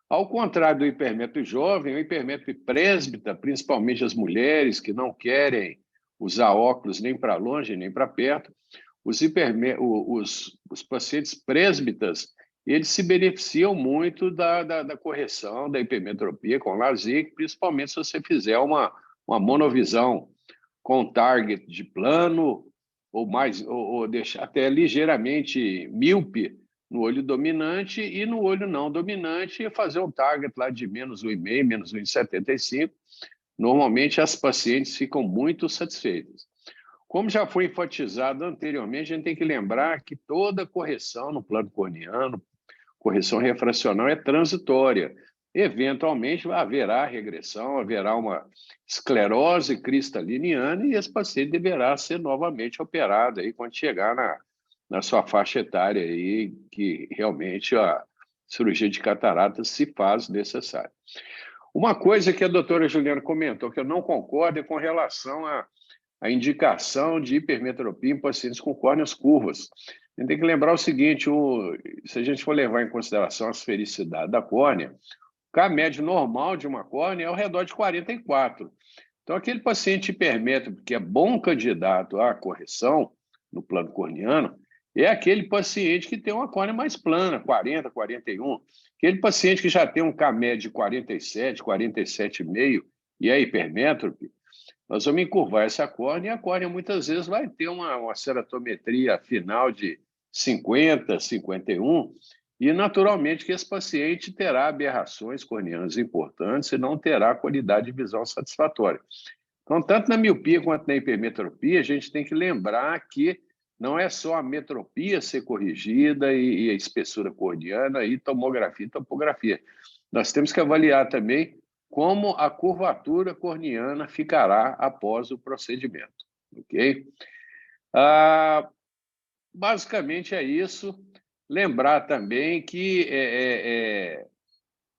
Ao contrário do hipermétrope jovem, o hipermétrope presbita, principalmente as mulheres que não querem usar óculos nem para longe nem para perto, os pacientes presbitas, eles se beneficiam muito da correção da hipermetropia com LASIK, principalmente se você fizer uma monovisão com target de plano ou deixar até ligeiramente míope no olho dominante e no olho não dominante fazer um target lá de menos 1,5, menos 1,75. Normalmente as pacientes ficam muito satisfeitas. Como já foi enfatizado anteriormente, a gente tem que lembrar que toda correção no plano corneano, correção refracional, é transitória. Eventualmente haverá regressão, haverá uma esclerose cristaliniana e esse paciente deverá ser novamente operado aí quando chegar na sua faixa etária aí, que realmente a cirurgia de catarata se faz necessária. Uma coisa que a doutora Juliana comentou, que eu não concordo, é com relação à indicação de hipermetropia em pacientes com córneas curvas. A gente tem que lembrar o seguinte, se a gente for levar em consideração a esfericidade da córnea, o K médio normal de uma córnea é ao redor de 44. Então, aquele paciente hipermétrope que é bom candidato à correção no plano corneano é aquele paciente que tem uma córnea mais plana, 40, 41. Aquele paciente que já tem um K médio de 47, 47,5 e é hipermétrope, nós vamos encurvar essa córnea, e a córnea muitas vezes vai ter uma ceratometria final de 50, 51, e naturalmente que esse paciente terá aberrações corneanas importantes e não terá qualidade de visão satisfatória. Então, tanto na miopia quanto na hipermetropia, a gente tem que lembrar que não é só a metropia ser corrigida e a espessura corneana e tomografia e topografia. Nós temos que avaliar também como a curvatura corneana ficará após o procedimento, ok? Basicamente é isso. Lembrar também que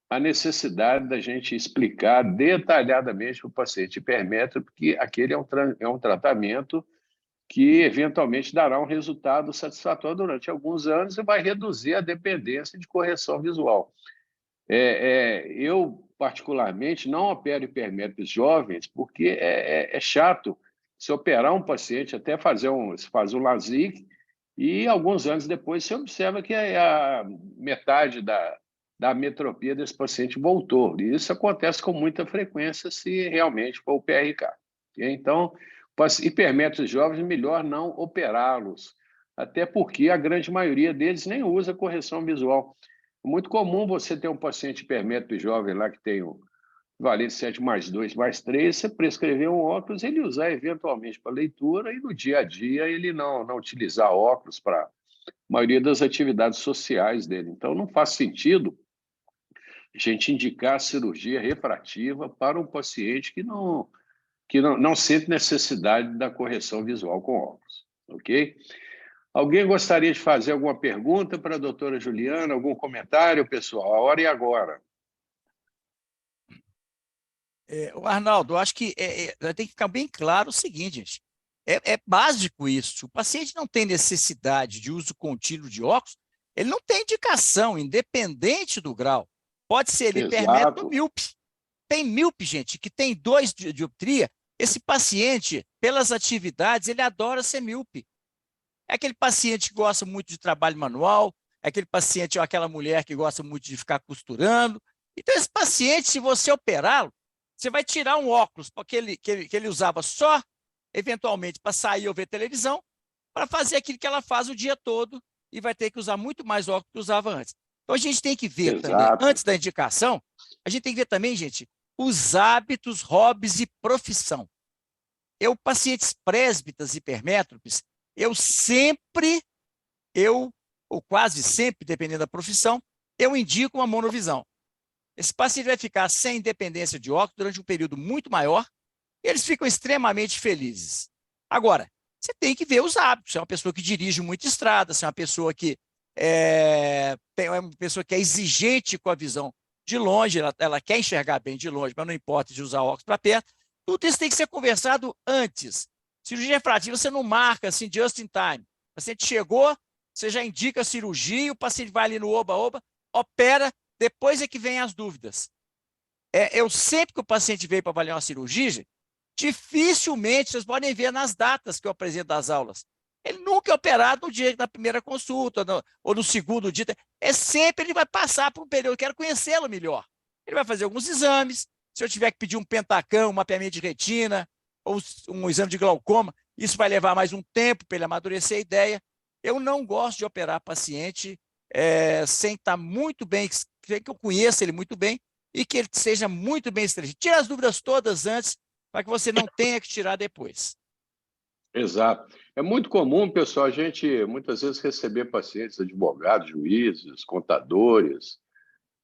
a necessidade da gente explicar detalhadamente para o paciente hipermétrope que aquele é um tratamento que eventualmente dará um resultado satisfatório durante alguns anos e vai reduzir a dependência de correção visual. Eu, particularmente, não opero hipermétropes jovens porque é chato se operar um paciente, até fazer um LASIK, e alguns anos depois você observa que a metade da metropia desse paciente voltou. E isso acontece com muita frequência se realmente for o PRK. Então, hipermétropes jovens, melhor não operá-los, até porque a grande maioria deles nem usa correção visual. É muito comum você ter um paciente hipermétrope jovem lá que tem o valente 7+2+3, você prescrever um óculos, ele usar eventualmente para leitura e no dia a dia ele não utilizar óculos para a maioria das atividades sociais dele. Então, não faz sentido a gente indicar cirurgia refrativa para um paciente que não sente necessidade da correção visual com óculos, ok? Alguém gostaria de fazer alguma pergunta para a doutora Juliana? Algum comentário, pessoal? A hora é agora. Arnaldo, eu acho que tem que ficar bem claro o seguinte, gente. É básico isso. O paciente não tem necessidade de uso contínuo de óculos, ele não tem indicação, independente do grau. Pode ser ele hipermétrope ou míope. Tem míope, gente, que tem 2 de dioptria. Esse paciente, pelas atividades, ele adora ser míope. É aquele paciente que gosta muito de trabalho manual, é aquele paciente ou aquela mulher que gosta muito de ficar costurando. Então, esse paciente, se você operá-lo, você vai tirar um óculos que ele usava só, eventualmente, para sair ou ver televisão, para fazer aquilo que ela faz o dia todo e vai ter que usar muito mais óculos que usava antes. Então, a gente tem que ver também, antes da indicação, a gente tem que ver também, gente, os hábitos, hobbies e profissão. Pacientes presbíteros hipermétropes, ou quase sempre, dependendo da profissão, eu indico uma monovisão. Esse paciente vai ficar sem dependência de óculos durante um período muito maior e eles ficam extremamente felizes. Agora, você tem que ver os hábitos. Se é uma pessoa que dirige muita estrada, se é uma pessoa que é exigente com a visão de longe, ela quer enxergar bem de longe, mas não importa de usar óculos para perto, tudo isso tem que ser conversado antes. Cirurgia refrativa você não marca assim, just in time. O paciente chegou, você já indica a cirurgia, o paciente vai ali no oba-oba, opera, depois é que vem as dúvidas. Eu sempre que o paciente veio para avaliar uma cirurgia, dificilmente, vocês podem ver nas datas que eu apresento das aulas, ele nunca é operado no dia da primeira consulta, ou no segundo dia. Sempre ele vai passar por um período, eu quero conhecê-lo melhor. Ele vai fazer alguns exames, se eu tiver que pedir um pentacam, um mapeamento de retina, ou um exame de glaucoma, isso vai levar mais um tempo para ele amadurecer a ideia. Eu não gosto de operar paciente sem estar muito bem, sem que eu conheça ele muito bem e que ele seja muito bem estratégico. Tira as dúvidas todas antes, para que você não tenha que tirar depois. Exato. É muito comum, pessoal, a gente muitas vezes receber pacientes, advogados, juízes, contadores,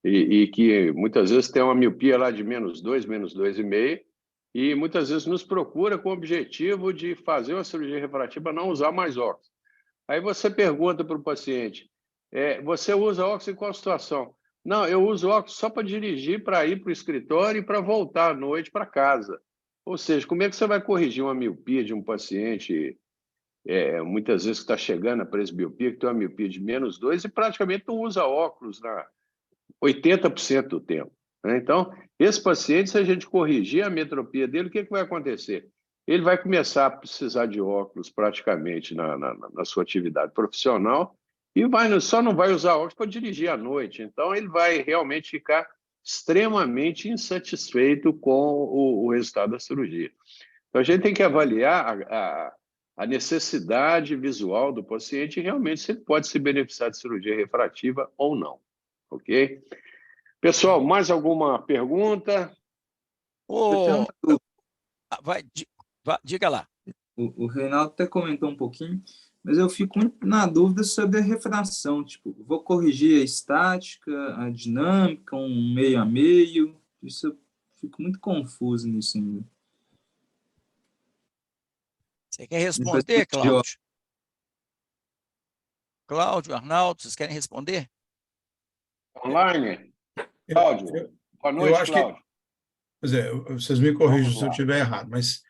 e que muitas vezes tem uma miopia lá de -2, -2,5, e muitas vezes nos procura com o objetivo de fazer uma cirurgia refrativa, não usar mais óculos. Aí você pergunta para o paciente, você usa óculos em qual situação? Não, eu uso óculos só para dirigir, para ir para o escritório e para voltar à noite para casa. Ou seja, como é que você vai corrigir uma miopia de um paciente, muitas vezes que está chegando a presbiopia, que tem uma miopia de -2 e praticamente não usa óculos 80% do tempo, né? Então, esse paciente, se a gente corrigir a metropia dele, o que vai acontecer? Ele vai começar a precisar de óculos praticamente na sua atividade profissional e só não vai usar óculos para dirigir à noite. Então, ele vai realmente ficar extremamente insatisfeito com o resultado da cirurgia. Então, a gente tem que avaliar a necessidade visual do paciente e realmente se ele pode se beneficiar de cirurgia refrativa ou não. Ok? Pessoal, mais alguma pergunta? Eu tenho uma dúvida. Diga lá. O Reinaldo até comentou um pouquinho, mas eu fico muito na dúvida sobre a refração. Tipo, vou corrigir a estática, a dinâmica, um meio a meio. Isso eu fico muito confuso nisso ainda. Você quer responder, Cláudio? Cláudio, Arnaldo, vocês querem responder? Online? Cláudio. Boa noite, Cláudio. Pois é, vocês me corrijam se eu estiver errado, mas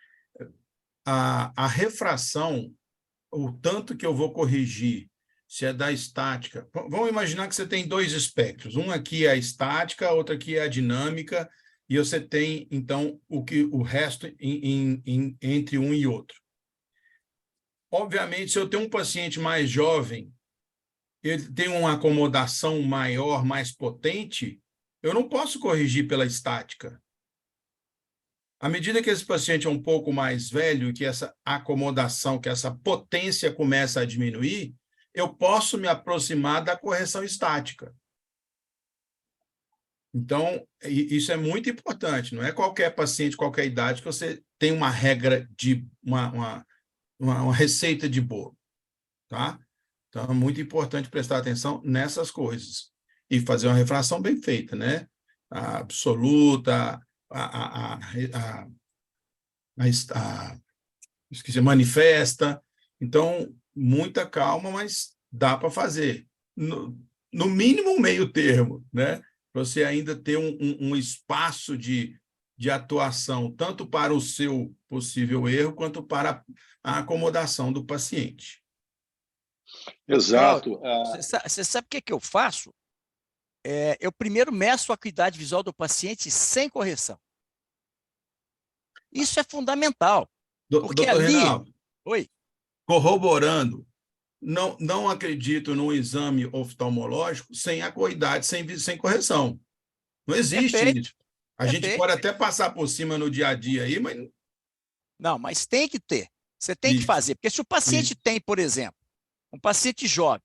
a refração, o tanto que eu vou corrigir, se é da estática... Vamos imaginar que você tem dois espectros. Um aqui é a estática, outro aqui é a dinâmica, e você tem, então, o resto entre um e outro. Obviamente, se eu tenho um paciente mais jovem, ele tem uma acomodação maior, mais potente, eu não posso corrigir pela estática. À medida que esse paciente é um pouco mais velho, que essa acomodação, que essa potência começa a diminuir, eu posso me aproximar da correção estática. Então, isso é muito importante. Não é qualquer paciente, qualquer idade, que você tem uma regra de uma receita de bolo, tá? Então, é muito importante prestar atenção nessas coisas e fazer uma refração bem feita, né? A absoluta, esqueci, manifesta. Então, muita calma, mas dá para fazer. No mínimo, um meio termo, né? Você ainda ter um espaço de atuação, tanto para o seu possível erro, quanto para a acomodação do paciente. Exato. Você sabe o que eu faço? Eu primeiro meço a acuidade visual do paciente sem correção. Isso é fundamental. Porque Doutor ali... Reinaldo, Oi. Corroborando, não acredito num exame oftalmológico sem acuidade, sem correção. Não existe isso. A gente pode até passar por cima no dia a dia aí, mas... Não, mas tem que ter. Você tem que fazer. Porque se o paciente tem, por exemplo, um paciente jovem,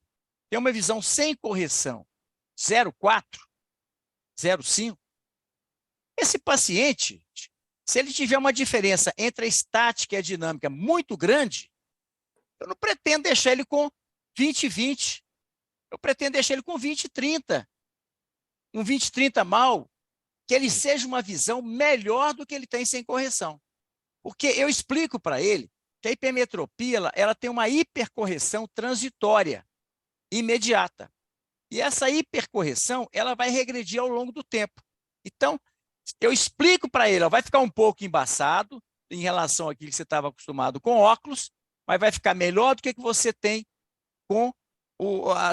tem uma visão sem correção, 0,4, 0,5, esse paciente, se ele tiver uma diferença entre a estática e a dinâmica muito grande, eu não pretendo deixar ele com 20/20. Eu pretendo deixar ele com 20/30. Um 20/30 mal, que ele seja uma visão melhor do que ele tem sem correção. Porque eu explico para ele que a hipermetropia ela tem uma hipercorreção transitória, imediata. E essa hipercorreção ela vai regredir ao longo do tempo. Então, eu explico para ele, vai ficar um pouco embaçado em relação àquilo que você estava acostumado com óculos, mas vai ficar melhor do que você tem com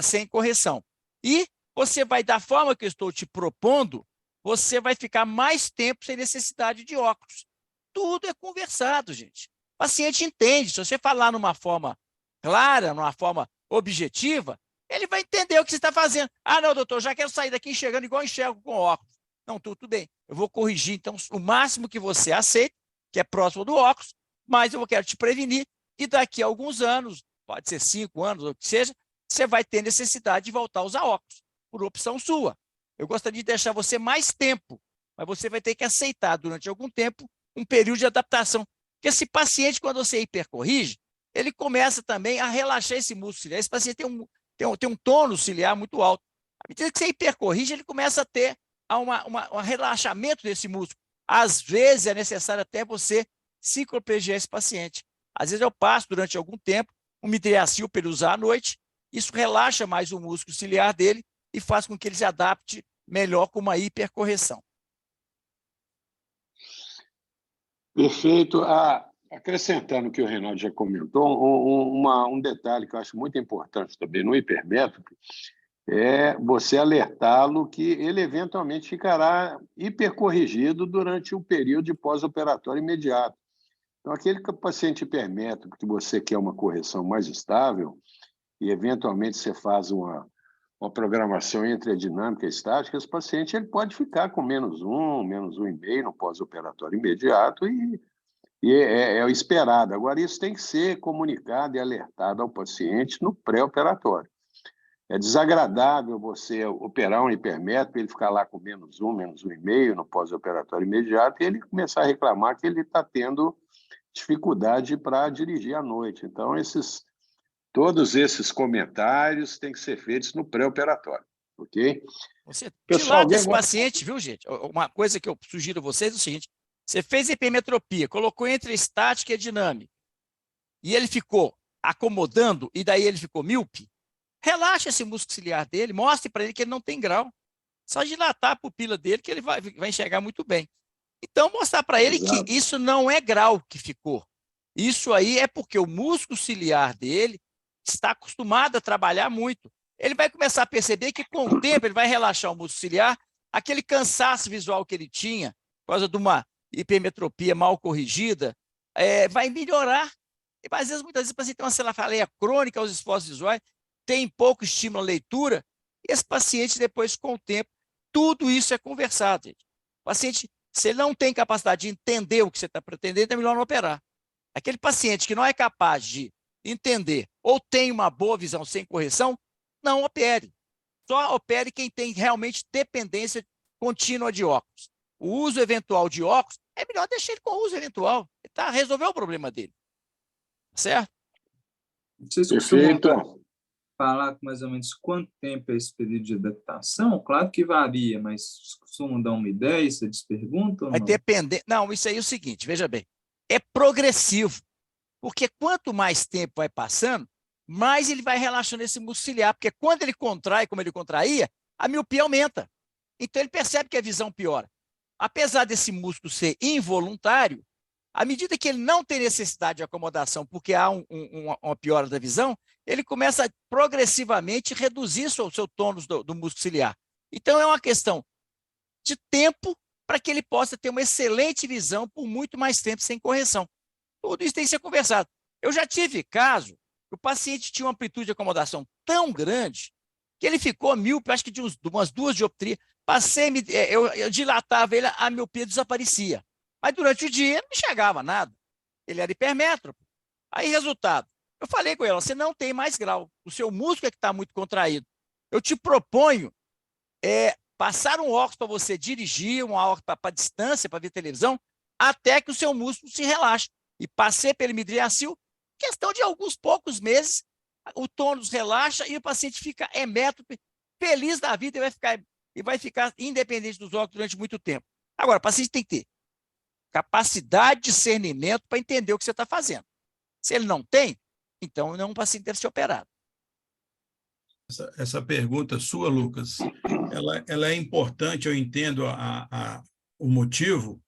sem correção. E você vai, da forma que eu estou te propondo, você vai ficar mais tempo sem necessidade de óculos. Tudo é conversado, gente. O paciente entende. Se você falar numa forma clara, numa forma objetiva, ele vai entender o que você está fazendo. Ah, não, doutor, já quero sair daqui enxergando igual eu enxergo com óculos. Não, tudo bem. Eu vou corrigir, então, o máximo que você aceita, que é próximo do óculos, mas eu quero te prevenir e daqui a alguns anos, pode ser 5 anos, ou o que seja, você vai ter necessidade de voltar a usar óculos, por opção sua. Eu gostaria de deixar você mais tempo, mas você vai ter que aceitar durante algum tempo um período de adaptação. Porque esse paciente, quando você hipercorrige, ele começa também a relaxar esse músculo ciliar. Esse paciente tem um tônus ciliar muito alto. À medida que você hipercorrige, ele começa a ter um relaxamento desse músculo. Às vezes, é necessário até você ciclopegiar esse paciente. Às vezes, eu passo durante algum tempo um mitriacil para ele usar à noite. Isso relaxa mais o músculo ciliar dele e faz com que ele se adapte melhor com uma hipercorreção. Perfeito. Acrescentando o que o Reinaldo já comentou, um detalhe que eu acho muito importante também no hipermétrope é você alertá-lo que ele eventualmente ficará hipercorrigido durante o período de pós-operatório imediato. Então, aquele paciente hipermétrope que você quer uma correção mais estável e eventualmente você faz uma programação entre a dinâmica e a estática, esse paciente ele pode ficar com -1, -1,5 no pós-operatório imediato E é o esperado. Agora, isso tem que ser comunicado e alertado ao paciente no pré-operatório. É desagradável você operar um hipermétrope, ele ficar lá com -1, -1,5 no pós-operatório imediato, e ele começar a reclamar que ele está tendo dificuldade para dirigir à noite. Então, todos esses comentários têm que ser feitos no pré-operatório, ok? Você Pessoal, dilata esse paciente, viu, gente? Uma coisa que eu sugiro a vocês é o seguinte: você fez hipermetropia, colocou entre estática e dinâmica, e ele ficou acomodando, e daí ele ficou míope, relaxa esse músculo ciliar dele, mostre para ele que ele não tem grau. Só dilatar a pupila dele que ele vai enxergar muito bem. Então, mostrar para ele que isso não é grau que ficou. Isso aí é porque o músculo ciliar dele está acostumado a trabalhar muito. Ele vai começar a perceber que, com o tempo, ele vai relaxar o músculo ciliar, aquele cansaço visual que ele tinha, por causa de uma hipermetropia mal corrigida, vai melhorar. E, às vezes, muitas vezes, o paciente tem uma cefaleia crônica aos esforços visuais, tem pouco estímulo à leitura, e esse paciente, depois, com o tempo, tudo isso é conversado, gente. O paciente, se ele não tem capacidade de entender o que você está pretendendo, é melhor não operar. Aquele paciente que não é capaz de entender ou tem uma boa visão sem correção, não opere. Só opere quem tem realmente dependência contínua de óculos. O uso eventual de óculos, é melhor deixar ele com o uso eventual. Ele resolveu o problema dele. Certo? Vocês costumam falar com mais ou menos quanto tempo é esse período de adaptação? Claro que varia, mas costumam dar uma ideia, vocês perguntam? Vai depender. Não, isso aí é o seguinte, veja bem, é progressivo, porque quanto mais tempo vai passando, mais ele vai relaxando esse músculo ciliar, porque quando ele contrai, como ele contraía, a miopia aumenta. Então ele percebe que a visão piora. Apesar desse músculo ser involuntário, à medida que ele não tem necessidade de acomodação, porque há uma piora da visão, ele começa a progressivamente reduzir o seu tônus do músculo ciliar. Então, é uma questão de tempo para que ele possa ter uma excelente visão por muito mais tempo sem correção. Tudo isso tem que ser conversado. Eu já tive caso que o paciente tinha uma amplitude de acomodação tão grande que ele ficou míope, acho que de umas 2 dioptrias. Eu dilatava ele, a miopia desaparecia. Mas durante o dia não enxergava nada. Ele era hipermétrope. Aí, resultado, eu falei com ele, você não tem mais grau. O seu músculo é que está muito contraído. Eu te proponho passar um óculos para você dirigir, um óculos para distância, para ver televisão, até que o seu músculo se relaxe. E passei pelo midriacil, questão de alguns poucos meses, o tônus relaxa e o paciente fica emétrope, feliz da vida e vai ficar independente dos óculos durante muito tempo. Agora, o paciente tem que ter capacidade de discernimento para entender o que você está fazendo. Se ele não tem, então não é um paciente que deve ser operado. Essa pergunta sua, Lucas, ela é importante, eu entendo o motivo,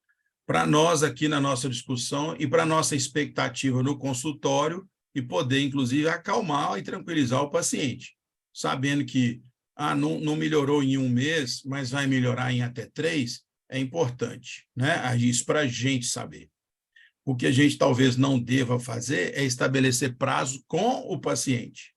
para nós aqui na nossa discussão e para a nossa expectativa no consultório e poder, inclusive, acalmar e tranquilizar o paciente, sabendo que não melhorou em 1 mês, mas vai melhorar em até 3, é importante, né? Isso para a gente saber. O que a gente talvez não deva fazer é estabelecer prazo com o paciente,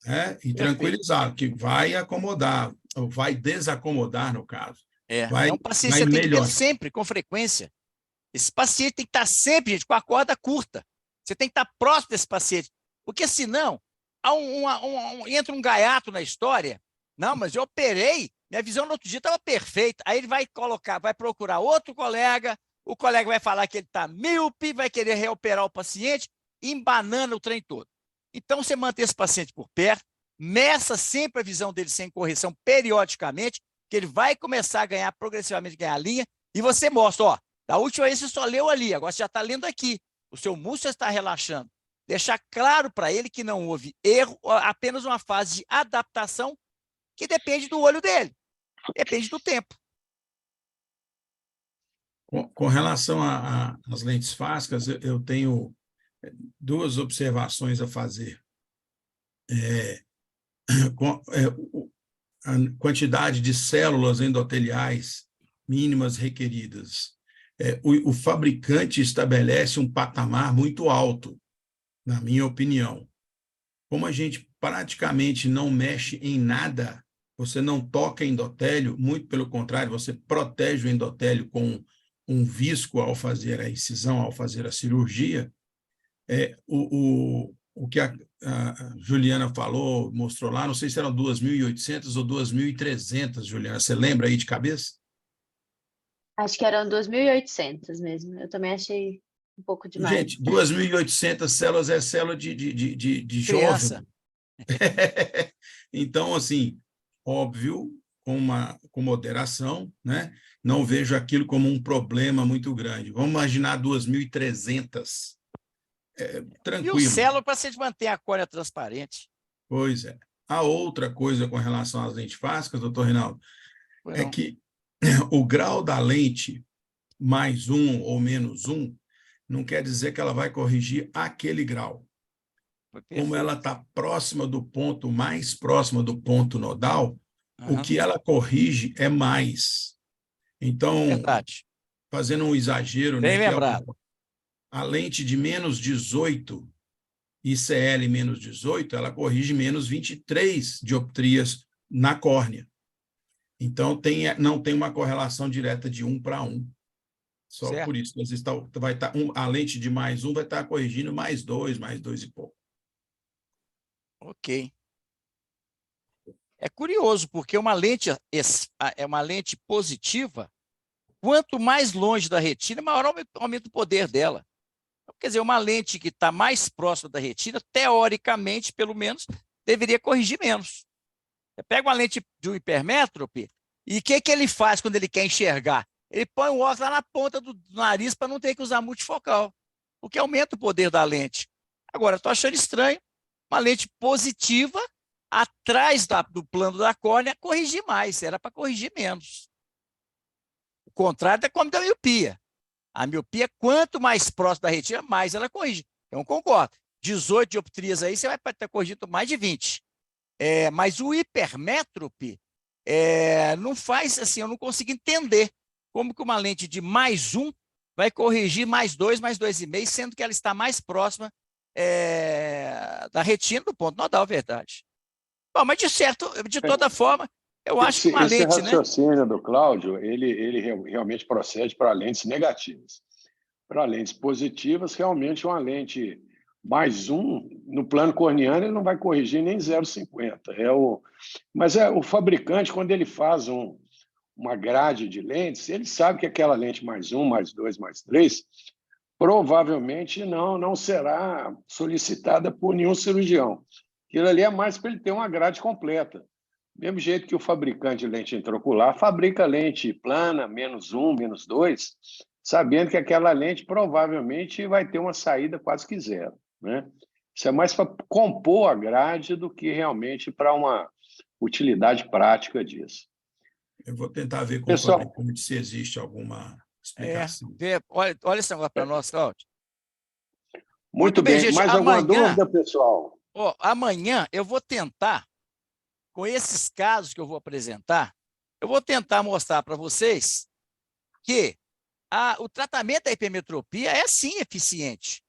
né? E tranquilizar, que vai acomodar, ou vai desacomodar, no caso. É um paciente que você tem que ver sempre, com frequência. Esse paciente tem que estar sempre, gente, com a corda curta. Você tem que estar próximo desse paciente, porque senão entra um gaiato na história. Não, mas eu operei, minha visão no outro dia estava perfeita. Aí ele vai procurar outro colega, o colega vai falar que ele está míope, vai querer reoperar o paciente, embanando o trem todo. Então, você mantém esse paciente por perto, meça sempre a visão dele sem correção periodicamente, que ele vai começar a ganhar, progressivamente ganhar a linha, e você mostra, da última vez você só leu ali, agora você já está lendo aqui, o seu músculo está relaxando. Deixar claro para ele que não houve erro, apenas uma fase de adaptação que depende do olho dele, depende do tempo. Com relação às lentes fásicas, eu tenho 2 observações a fazer. A quantidade de células endoteliais mínimas requeridas. O fabricante estabelece um patamar muito alto, na minha opinião. Como a gente praticamente não mexe em nada, você não toca endotélio, muito pelo contrário, você protege o endotélio com um visco ao fazer a incisão, ao fazer a cirurgia, o que a Juliana falou, mostrou lá, não sei se eram 2.800 ou 2.300, Juliana, você lembra aí de cabeça? Acho que eram 2.800 mesmo. Eu também achei um pouco demais. Gente, 2.800 células é célula de jovem. Criança. Então, assim, óbvio, com moderação, né? Não vejo aquilo como um problema muito grande. Vamos imaginar 2.300. Tranquilo. 1.000 células para você manter a córnea transparente. Pois é. A outra coisa com relação às lentes fásicas, doutor Reinaldo, é que o grau da lente mais um ou menos um não quer dizer que ela vai corrigir aquele grau. Como ela está próxima do ponto, mais próxima do ponto nodal, o que ela corrige é mais. Então, verdade, fazendo um exagero, bem né, lembrado. a lente de menos 18, ICL menos 18, ela corrige menos 23 dioptrias na córnea. Então, não tem uma correlação direta de 1 para 1. Só certo. Por isso, a lente de mais 1 vai estar corrigindo mais 2 e pouco. Ok. É curioso, porque uma lente é uma lente positiva, quanto mais longe da retina, maior aumenta o poder dela. Então, quer dizer, uma lente que está mais próxima da retina, teoricamente, pelo menos, deveria corrigir menos. Você pega uma lente de um hipermétrope, e o que ele faz quando ele quer enxergar? Ele põe o óculos lá na ponta do nariz para não ter que usar multifocal, o que aumenta o poder da lente. Agora, estou achando estranho uma lente positiva atrás do plano da córnea corrigir mais, era para corrigir menos. O contrário é como da miopia. A miopia, quanto mais próximo da retina, mais ela corrige. Então, concordo. 18 dioptrias aí, você vai estar corrigindo mais de 20. Mas o hipermétrope não faz assim, eu não consigo entender como que uma lente de mais 1 vai corrigir mais 2, mais 2,5, sendo que ela está mais próxima da retina do ponto nodal, verdade. Bom, mas de toda forma, eu acho que uma lente... Esse raciocínio do Cláudio, ele realmente procede para lentes negativas. Para lentes positivas, realmente uma lente mais 1, no plano corneano, ele não vai corrigir nem 0,50. Mas o fabricante, quando ele faz uma grade de lentes, ele sabe que aquela lente mais 1, mais 2, mais 3, provavelmente não será solicitada por nenhum cirurgião. Aquilo ali é mais para ele ter uma grade completa. Do mesmo jeito que o fabricante de lente intraocular fabrica lente plana, menos 1, menos 2, sabendo que aquela lente provavelmente vai ter uma saída quase que zero, né? Isso é mais para compor a grade do que realmente para uma utilidade prática disso. Eu vou tentar ver com o fabricante se existe alguma explicação. Olha esse negócio para nós, Cláudio. Muito bem, gente. Mais alguma dúvida, pessoal? Amanhã eu vou tentar, com esses casos que eu vou apresentar, eu vou tentar mostrar para vocês que o tratamento da hipermetropia é sim eficiente.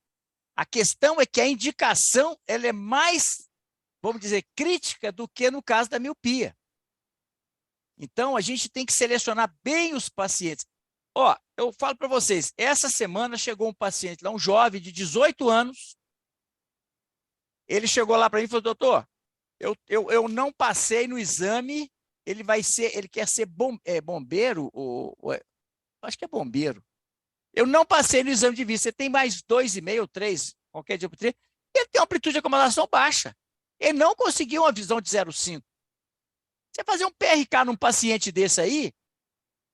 A questão é que a indicação ela é mais, vamos dizer, crítica do que no caso da miopia. Então, a gente tem que selecionar bem os pacientes. Eu falo para vocês, essa semana chegou um paciente lá, um jovem de 18 anos, ele chegou lá para mim e falou, doutor, eu não passei no exame, ele quer ser bombeiro, acho que é bombeiro. Eu não passei no exame de vista, você tem mais 2,5 ou 3, qualquer dioptria, ele tem uma amplitude de acomodação baixa. Ele não conseguiu uma visão de 0,5. Você fazer um PRK num paciente desse aí,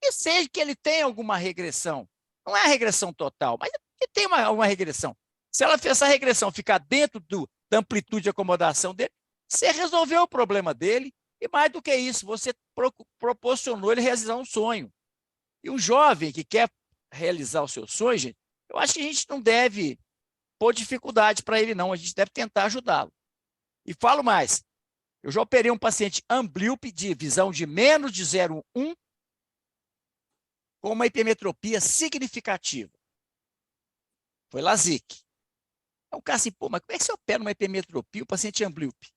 que seja que ele tenha alguma regressão. Não é a regressão total, mas ele tem uma regressão. Se essa regressão ficar dentro da amplitude de acomodação dele, você resolveu o problema dele, e mais do que isso, você proporcionou ele realizar um sonho. E um jovem que quer realizar o seu sonho, gente, eu acho que a gente não deve pôr dificuldade para ele, não. A gente deve tentar ajudá-lo. E falo mais, eu já operei um paciente amblíope de visão de menos de 0,1 com uma hipermetropia significativa. Foi LASIK. É um caso assim, mas como é que você opera uma hipermetropia, o paciente amblíope?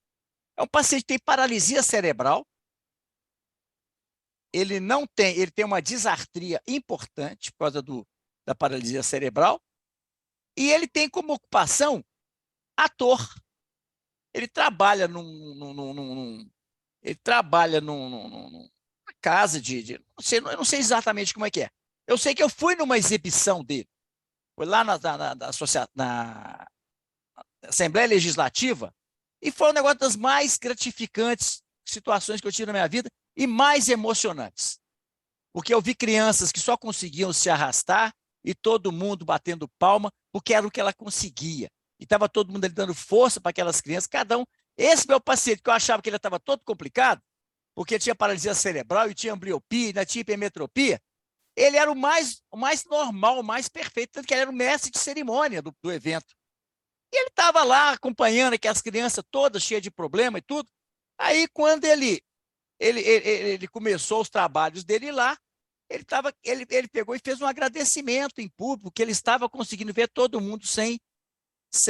É um paciente que tem paralisia cerebral, ele tem uma disartria importante por causa da paralisia cerebral, e ele tem como ocupação ator. Ele trabalha numa casa eu não sei exatamente como é que é. Eu sei que eu fui numa exibição dele. Foi lá na Assembleia Legislativa, e foi um negócio das mais gratificantes situações que eu tive na minha vida e mais emocionantes. Porque eu vi crianças que só conseguiam se arrastar e todo mundo batendo palma, porque era o que ela conseguia. E estava todo mundo ali dando força para aquelas crianças, cada um. Esse meu paciente, que eu achava que ele estava todo complicado, porque tinha paralisia cerebral e tinha ambliopia, ainda tinha hipermetropia, ele era o mais normal, o mais perfeito, tanto que ele era o mestre de cerimônia do evento. E ele estava lá acompanhando aquelas crianças todas cheias de problema e tudo. Aí, quando ele começou os trabalhos dele lá, ele pegou e fez um agradecimento em público, que ele estava conseguindo ver todo mundo sem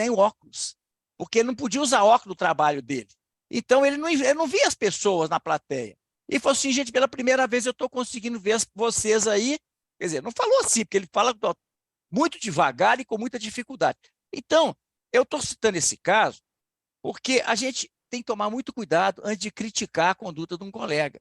óculos, porque ele não podia usar óculos no trabalho dele. Então, ele não via as pessoas na plateia. E falou assim, gente, pela primeira vez eu estou conseguindo ver vocês aí. Quer dizer, não falou assim, porque ele fala muito devagar e com muita dificuldade. Então, eu estou citando esse caso porque a gente tem que tomar muito cuidado antes de criticar a conduta de um colega.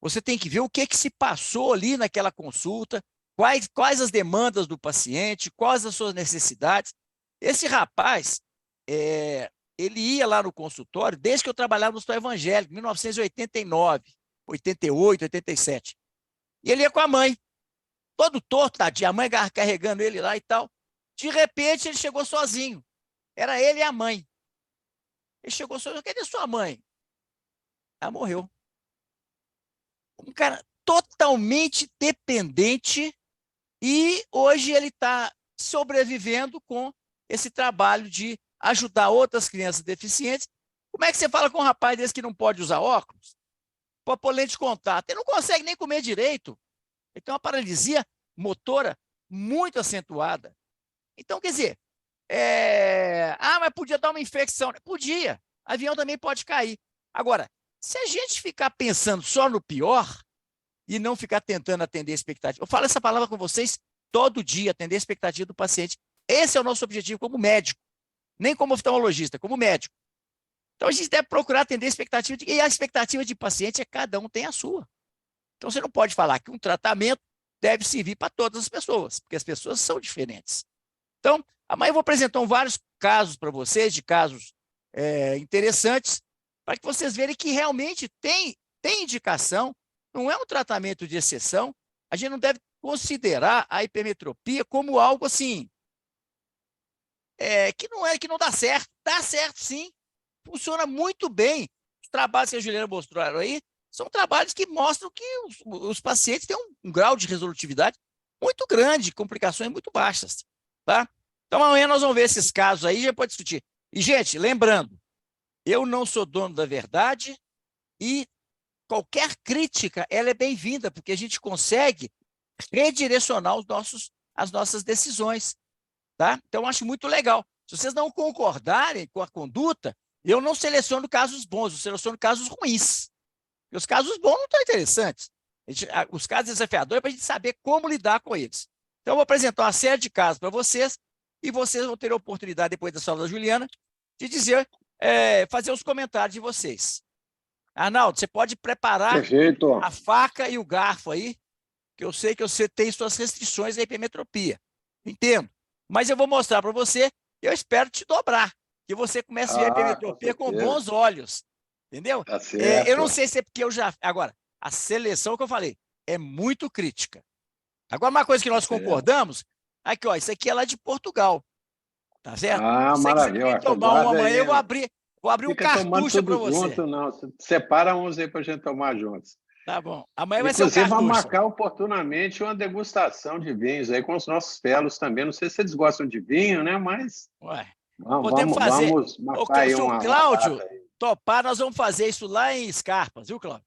Você tem que ver o que se passou ali naquela consulta, quais as demandas do paciente, quais as suas necessidades. Esse rapaz, ele ia lá no consultório desde que eu trabalhava no Hospital Evangélico, em 1989, 88, 87. E ele ia com a mãe, todo torto, tadinho, a mãe carregando ele lá e tal. De repente, ele chegou sozinho. Era ele e a mãe. Ele chegou sozinho. Cadê sua mãe? Ela morreu. Um cara totalmente dependente, e hoje ele está sobrevivendo com esse trabalho de ajudar outras crianças deficientes. Como é que você fala com um rapaz desse que não pode usar óculos? Pode pôr lente de contato. Ele não consegue nem comer direito. Ele tem uma paralisia motora muito acentuada. Então, quer dizer, mas podia dar uma infecção. Podia. Avião também pode cair. Agora, se a gente ficar pensando só no pior e não ficar tentando atender a expectativa, eu falo essa palavra com vocês todo dia, atender a expectativa do paciente. Esse é o nosso objetivo como médico, nem como oftalmologista, como médico. Então, a gente deve procurar atender a expectativa, e a expectativa de paciente cada um tem a sua. Então, você não pode falar que um tratamento deve servir para todas as pessoas, porque as pessoas são diferentes. Então, amanhã eu vou apresentar vários casos para vocês, de casos interessantes, para que vocês verem que realmente tem indicação, não é um tratamento de exceção. A gente não deve considerar a hipermetropia como algo assim, que não dá certo. Dá certo, sim. Funciona muito bem. Os trabalhos que a Juliana mostrou aí são trabalhos que mostram que os pacientes têm um grau de resolutividade muito grande, complicações muito baixas. Tá? Então, amanhã nós vamos ver esses casos aí, já pode discutir. E, gente, lembrando, eu não sou dono da verdade, e qualquer crítica ela é bem-vinda, porque a gente consegue redirecionar as nossas decisões. Tá? Então, eu acho muito legal. Se vocês não concordarem com a conduta, eu não seleciono casos bons, eu seleciono casos ruins. E os casos bons não estão interessantes. Os casos desafiadores é para a gente saber como lidar com eles. Então, eu vou apresentar uma série de casos para vocês, e vocês vão ter a oportunidade, depois da aula da Juliana, de dizer, fazer os comentários de vocês. Arnaldo, você pode preparar Perfeito. a faca e o garfo aí, que eu sei que você tem suas restrições à hipermetropia. Entendo. Mas eu vou mostrar para você, e eu espero te dobrar, que você comece a ver a hipermetropia com bons olhos. Entendeu? Tá certo. Eu não sei se é porque eu já... Agora, a seleção que eu falei é muito crítica. Agora, uma coisa que nós concordamos, aqui, ó, isso aqui é lá de Portugal. Tá certo? Maravilha. Se você tomar uma amanhã, eu vou abrir um cartucho para você. Junto, não. Separa uns aí para a gente tomar juntos. Tá bom. Amanhã vai ser um cartucho. cartucho. Vamos marcar oportunamente uma degustação de vinhos aí com os nossos fellows também. Não sei se eles gostam de vinho, né? Mas podemos fazer. Vamos marcar aí se o Cláudio topar, nós vamos fazer isso lá em Scarpas, viu, Cláudio?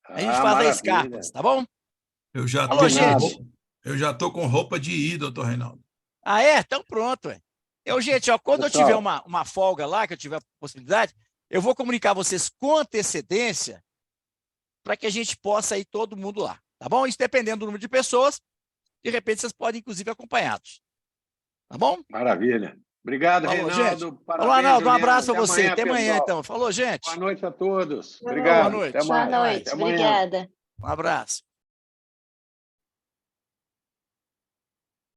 A gente faz em Scarpas, tá bom? Eu já tô com roupa de ir, doutor Reinaldo. Ah, é? Então pronto. Gente, quando eu tiver uma folga lá, que eu tiver a possibilidade, eu vou comunicar a vocês com antecedência para que a gente possa ir todo mundo lá, tá bom? Isso dependendo do número de pessoas, de repente vocês podem, inclusive, acompanhados. Tá bom? Maravilha. Obrigado, Falou, Reinaldo. gente. Parabéns, Falou, Arnaldo. Um Juliana. abraço a você. Até amanhã, pessoal. então. Falou, gente. Boa noite a todos. Boa Obrigado. noite. Até mais. Boa noite, Até amanhã. obrigada. Um abraço.